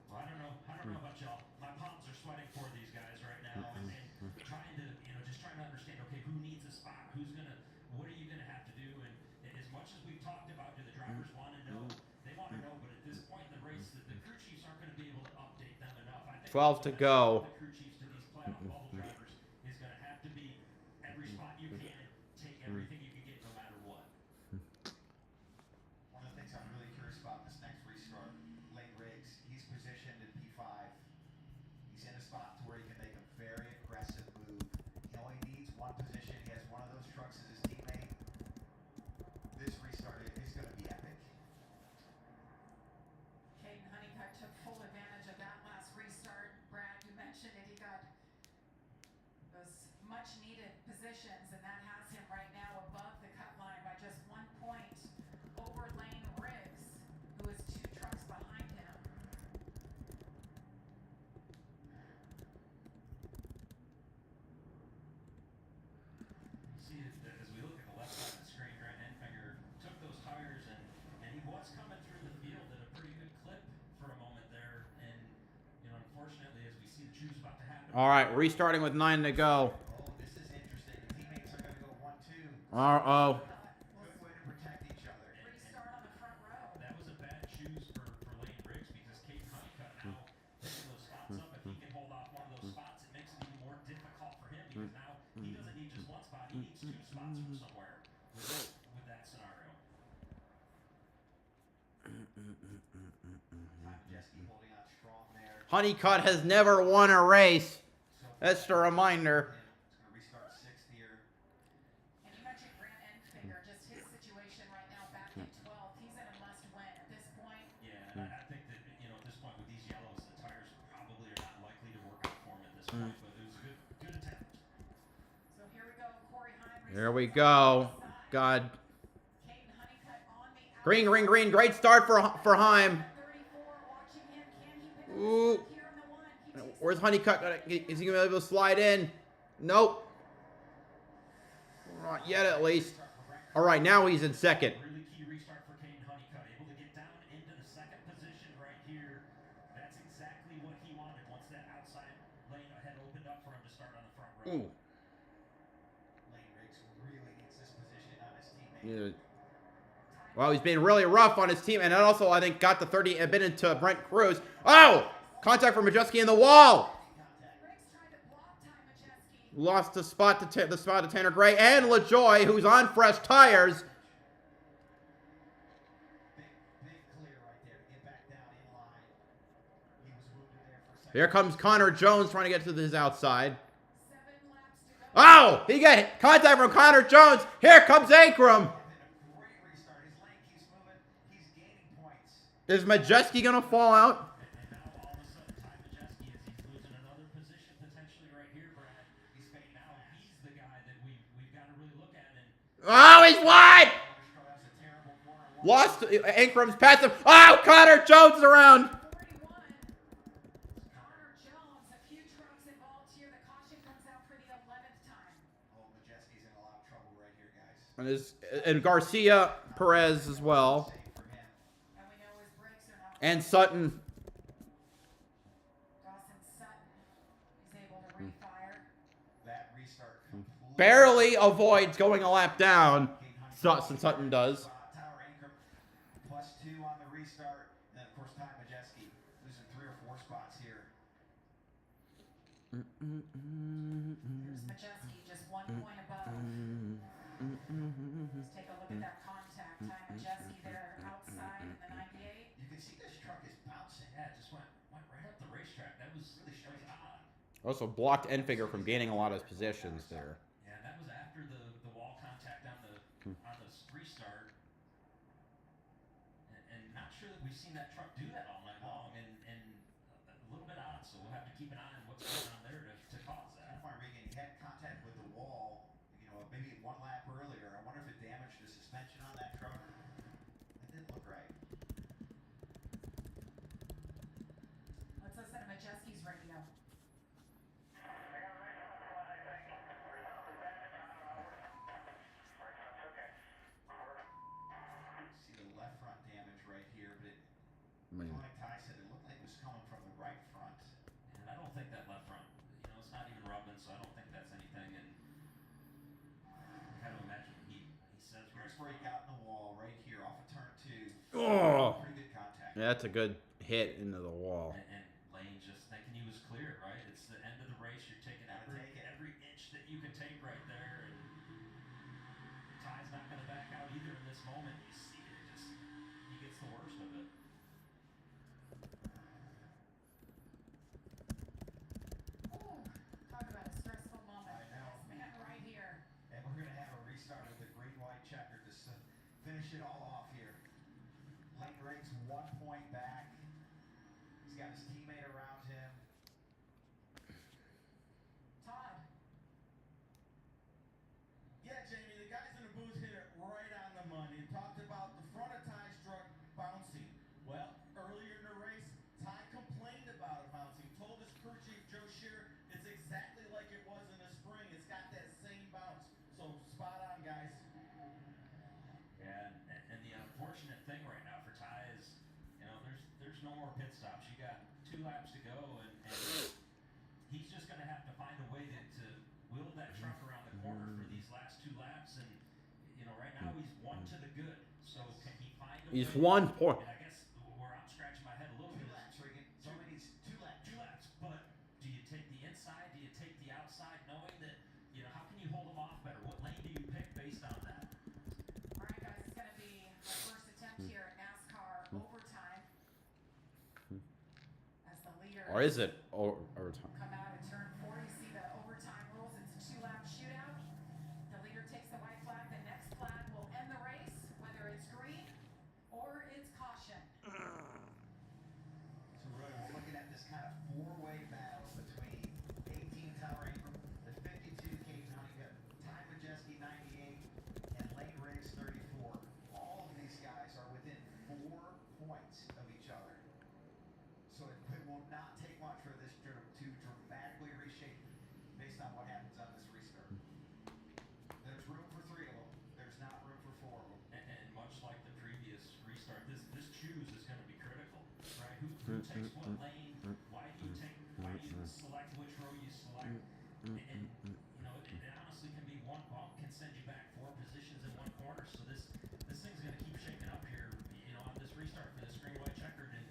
Well, I don't know about y'all. My palms are sweating for these guys right now, and trying to, just trying to understand. Okay, who needs a spot? What are you gonna have to do? And as much as we've talked about, do the drivers want to know? They want to know, but at this point in the race, the crew chiefs aren't going to be able to update them enough. I think 12 to go. The crew chiefs to these playoff bubble drivers is going to have to be every spot you can, take everything you can get, no matter what. one of the things I'm really curious about in this next restart, Lane Riggs, he's positioned in P5. He's in a spot to where he can make a very aggressive move. He only needs one position. He has one of those trucks as his teammate. This restart is going to be epic. Caden Honeycutt took full advantage of that last restart. Brad, you mentioned it. He got those much needed positions, and that has him right now above the cut line by just 1 point over Lane Riggs, who is 2 trucks behind him. See, as we look at the left side of the screen, Grant Enfinger took those tires and he was coming through the field at a pretty good clip for a moment there. And, unfortunately, as we see the choose about to happen. All right, restarting with 9 to go. Oh, this is interesting. The teammates are going to go 1-2. Uh-oh. Good way to protect each other. Restart on the front row. That was a bad choose for Lane Riggs because Caden Honeycutt now picking those spots up. If he can hold off one of those spots, it makes it even more difficult for him because now he doesn't need just one spot, he needs 2 spots from somewhere with that scenario. Jeske holding on strong there. Honeycutt has never won a race. That's the reminder. It's going to restart 6th here. And you mentioned Grant Enfinger, just his situation right now back in 12th. He's in a must-win at this point. Yeah, and I think that, at this point with these yellows, the tires probably are not likely to work out for him at this point, but it was a good attempt. So here we go, Corey Heim. Here we go. God. Caden Honeycutt on the Green, green, green. Great start for Heim. 34, watching him. Can he pick up Ooh. this up here on the one? He takes Where's Honeycutt? Is he going to be able to slide in? Nope. Not yet, at least. All right, now he's in 2nd. Really key restart for Caden Honeycutt, able to get down into the 2nd position right here. That's exactly what he wanted once that outside lane had opened up for him to start on the front row. Ooh. Lane Riggs really needs this position on his teammate. Yeah. Well, he's been really rough on his team, and that also, I think, got the 30 and been into Brent Cruz. Oh! Contact for Majeski in the wall. Riggs tried to block Ty Majeski. Lost the spot to Tanner Gray and LaJoy, who's on fresh tires. Big clear right there to get back down in line. He was wounded there for a second. Here comes Connor Jones trying to get to his outside. 7 laps to go. Oh! He got contact from Connor Jones. Here comes Ankrum. Great restart. His lane keeps moving. He's gaining points. Is Majeski going to fall out? And now all of a sudden, Ty Majeski, as he's losing another position potentially right here, Brad. He's fading Now fast. he's the guy that we've got to really look at. And Oh, he's wide! That was a terrible corner. Lost Ankrum's past him. Oh, Connor Jones is around. 41. Connor Jones, a few trucks involved here. The caution comes out for the 11th time. Oh, Majeski's in a lot of trouble right here, guys. And Garcia Perez as well. Save for him. And we know his brakes are not. And Sutton. Dawson Sutton is able to refire. That restart completely. Barely avoids going a lap down. Sutton does. Tower Ankrum +2 on the restart. And of course, Ty Majeski losing 3 or 4 spots here. Here's Majeski, just 1 point above. Let's take a look at that contact. Ty Majeski there outside in the 98. You can see this truck is bouncing. yeah, it just went right up the racetrack. That was Really strange. odd. Also blocked Enfinger from gaining a lot of positions there. Yeah, that was after the wall contact on the restart. And not sure that we've seen that truck do that all night long, and a little bit odd. So we'll have to keep an eye on what's going on there to cause that. Fire Regan, he had contact with the wall, maybe 1 lap earlier. I wonder if it damaged the suspension on that truck. That didn't look right. Let's listen to Majeski's radio. See the left front damage right here, but I mean, like Ty said, it looked like it was coming from the right front. And I don't think that left front, it's not even rubbing, so I don't think that's anything. And I kind of imagine he says Here's where he got in the wall right here off of turn 2. Oh. Pretty good contact. yeah, that's a good hit into the wall. and Lane just thinking he was clear, right? It's the end of the race. You're taking every inch that you can take right there. And Ty's not going to back out either in this moment. You see it, he gets the worst of it. Ooh, talk about a stressful moment. I know. This man right here. And we're going to have a restart with the green white checker to finish it all off here. Lane Riggs 1 point back. He's got his teammate around him. Todd. Yeah, Jamie, the guys in the booth hit it right on the money. Talked about the front of Ty's truck bouncing. Well, earlier in the race, Ty complained about it bouncing. Told his crew chief, Joe Shearer, it's exactly like it was in the spring. It's got that same bounce. So, spot on, guys. Yeah, and the unfortunate thing right now for Ty is, there's no more pit stops. You got 2 laps to go, and he's just going to have to find a way to wheel that truck around the corner for these last 2 laps. And right now he's 1 to the good. So can he find a He's way? 1 point. And I guess where I'm scratching my head a little 2 bit laps, is Regan. So he needs 2 laps. 2 laps. But do you take the inside? Do you take the outside, knowing that how can you hold him off better? What lane do you pick based on that? All right, guys, it's going to be the first attempt here at NASCAR overtime. As the leader. Or is it overtime? Come out at turn 4. You see the overtime rules. It's a 2-lap shootout. The leader takes the white flag. The next flag will end the race, whether it's green or it's caution. So we're looking at this kind of 4-way battle between 18 Tower Ankrum, the 52 Cape County, got Ty Majeski 98, and Lane Riggs 34. All of these guys are within 4 points of each other. So it will not take much for this to dramatically reshape based on what happens on this restart. There's room for 3 of them. There's not room for 4 of them. And much like the previous restart, this choose is going to be critical, right? Who takes what lane? Why do you select which row you select? And it honestly can be 1 bump can send you back 4 positions in 1 corner. So this thing's going to keep shaking up here, on this restart for this green white checkered. And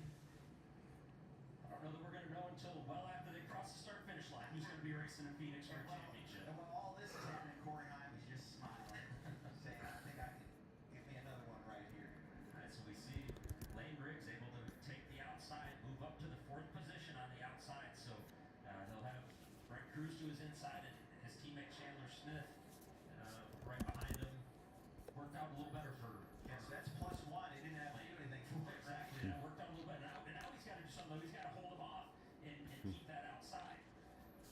I don't know that we're going to know until well after they cross the start finish line who's going to be racing in Phoenix for a championship. And when all this is happening, Corey Heim is just smiling, saying, I think I can give me another one right here. All right, so we see Lane Riggs able to take the outside, move up to the 4th position on the outside. So he'll have Brent Cruz to his inside and his teammate Chandler Smith out a little better for Yes, that's +1. He didn't have to do anything for it. exactly. That worked out a little bit. Now he's got to do something. He's got to hold him off and keep that outside.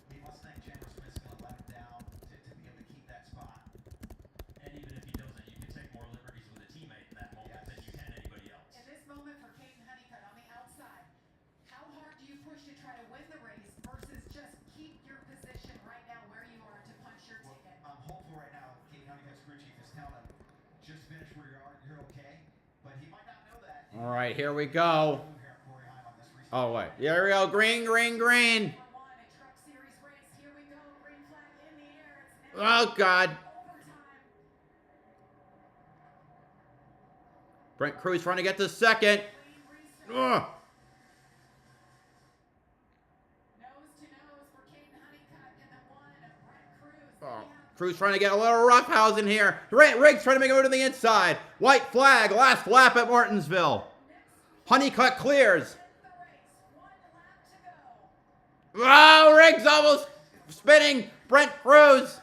He must think Chandler Smith's going to let him down to be able to keep that spot. And even if he doesn't, you can take more liberties with a teammate in that moment than you can anybody else. In this moment for Caden Honeycutt on the outside, how hard do you push to try to win the race versus just keep your position right now where you are to punch your Well, ticket? I'm hopeful right now. Caden Honeycutt's crew chief is telling him, just finish where you are. You're okay. But he might not know that. All right, here we go. Here at Corey Heim on this restart. Oh, wait. Here we go. Green, green, green. One, a truck series race. Here we go. Green flag in the air. It's now Oh, God. overtime. Brent Cruz trying to get to second. Clean Ugh. restart. Nose to nose for Caden Honeycutt in the one of Brent Cruz. Oh, We have Cruz trying to get a little roughhousing here. Riggs trying to make it over to the inside. White flag. Last lap at Martinsville. Honeycutt clears. the race. 1 lap to go. Oh, Riggs almost spinning. Brent Cruz.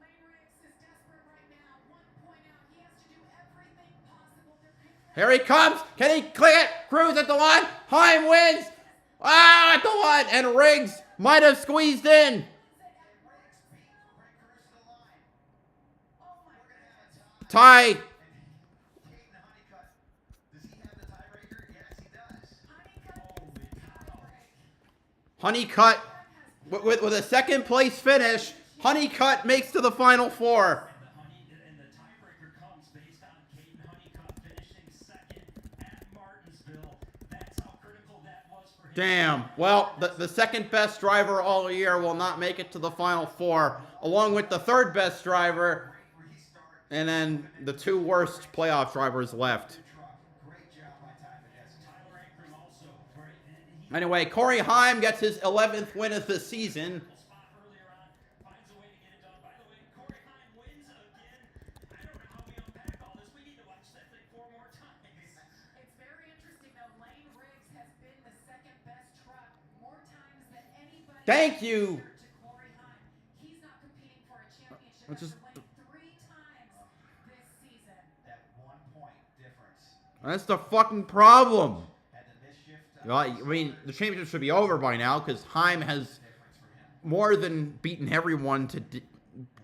Lane Riggs is desperate right now. 1 point out. He has to do everything possible to pick Here he comes. Can he click it? Cruz at the line. Heim wins. Ah, at the line. And Riggs might have squeezed in. Tie. Caden Honeycutt, does he have the tiebreaker? Yes, he does. Honeycutt with a second place finish. Honeycutt makes to the final four. And the tiebreaker comes based on Caden Honeycutt finishing second at Martinsville. That's how critical that was for him. Damn. Well, the second best driver all year will not make it to the final four, along with the third best driver, and then the two worst playoff drivers left. Great job by Tyler Ankrum also great. Anyway, Corey Heim gets his 11th win of the season. Spot earlier on, finds a way to get it done. By the way, Corey Heim wins again. I don't know how we unpack all this. We need to watch that thing 4 more times. It's very interesting though. Lane Riggs has been the second best truck more times than anybody. Thank you. To Corey Heim. He's not competing for a championship Which is- after winning 3 times this season. That 1 point difference. That's the fucking problem. Had the mischief Well, I mean, the championship should be over by now because Heim has more than beaten everyone to.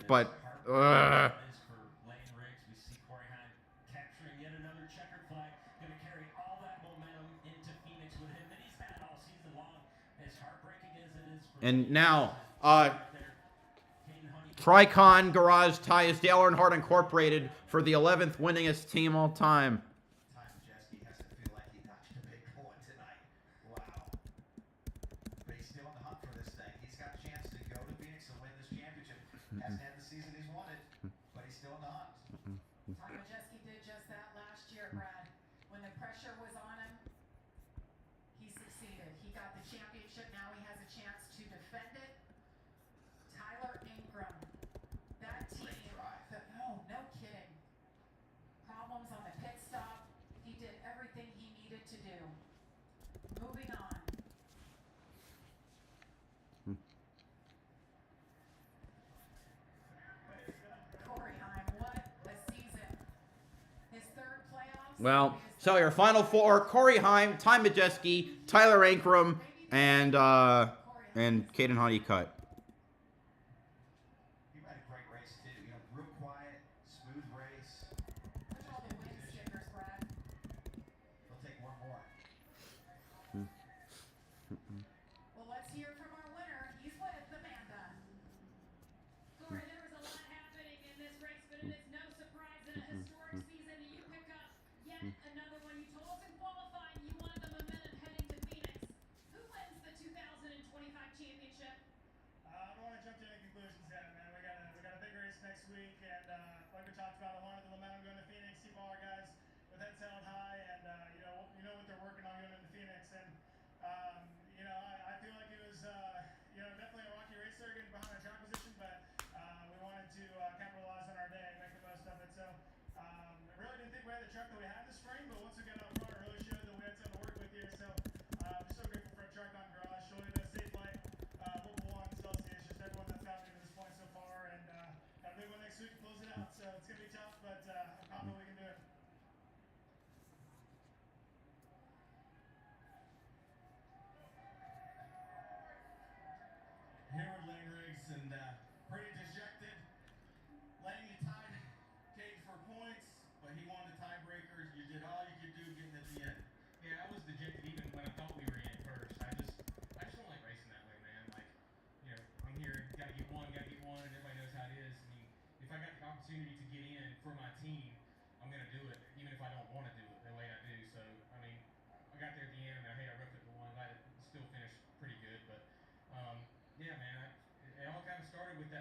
But. Is for Lane Riggs. We see Corey Heim capturing yet another checkered flag. Going to carry all that momentum into Phoenix with him that he's had all season long. As heartbreaking as it is for And now, Caden Honeycutt. Tricon Garage ties Dale Earnhardt Incorporated for the 11th winningest team all time. Ty Majeski has to feel like he dodged a big bullet tonight. Wow. But he's still in the hunt for this thing. He's got a chance to go to Phoenix and win this championship. Hasn't had the season he's wanted, but he's still in the hunt. Ty Majeski did just that last year, Brad. When the pressure was on him, he succeeded. He got the championship. Now he has a chance to defend it. Tyler Ingram. That team. No kidding. Problems on the pit stop. He did everything he needed to do. Moving on. Corey Heim, what a season. His third playoffs. Well, so your final four: Corey Heim, Ty Majeski, Tyler Ankrum, and Caden Honeycutt. He had a great race too. You know, real quiet, smooth race. Look at all the win stickers, Brad. He'll take one more. Well, let's hear from our winner. He's with Amanda. Corey, there was a lot happening in this race, but it is no surprise in a historic season you pick up yet another one. You told us in qualifying you wanted the momentum heading to Phoenix. Who wins the 2025 championship?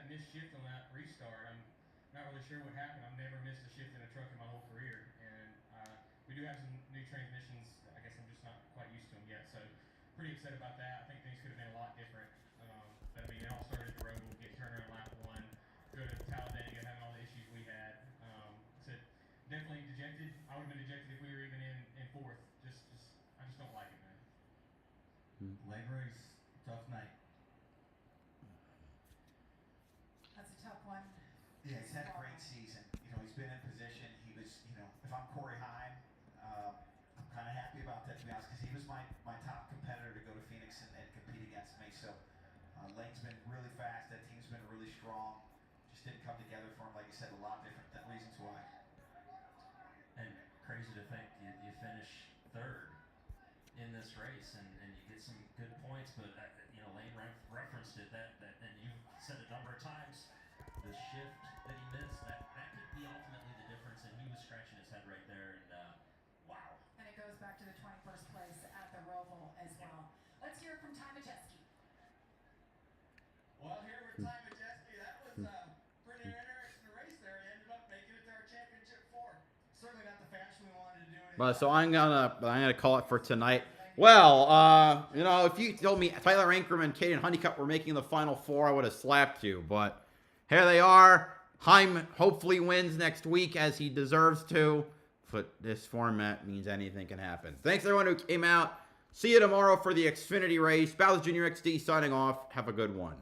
missed shift on that restart. I'm not really sure what happened. I've never missed a shift in a truck in my whole career, and we do have some new transmissions. I guess I'm just not quite used to them yet, so pretty upset about that. I think things could have been a lot different. But I mean, it all started at the Roval, get turned around lap 1, go to Talladega, having all the issues we had. So definitely dejected. I would have been dejected if we were even in 4th. I just don't like it, man. Leg race, tough night. That's a tough one. Yeah, he's had a great season. You know, he's been in position. He was, you know, if I'm Corey Heim, I'm kind of happy about that, to be honest, because he was my top competitor to go to Phoenix and compete against me. So Lane's been really fast. That team's been really strong. Just didn't come together for him, like you said, a lot different reasons why. And crazy to think you finish 3rd in this race and you get some good points, but you know, Lane referenced it and you said a number of times the shift that he missed that could be ultimately the difference, and he was scratching his head right there, and wow. And it goes back to the 21st place at the Roval as well. Let's hear it from Ty Majeski. Well, here with Ty Majeski, that was pretty interesting race there. He ended up making it to our championship 4. Certainly not the fashion we wanted to do it. Well, so I'm gonna call it for tonight. Well, you know, if you told me Tyler Ankrum and Caden Honeycutt were making the Final 4, I would have slapped you. But here they are. Heim hopefully wins next week, as he deserves to. But this format means anything can happen. Thanks everyone who came out. See you tomorrow for the Xfinity race. BowserJrXD signing off. Have a good one.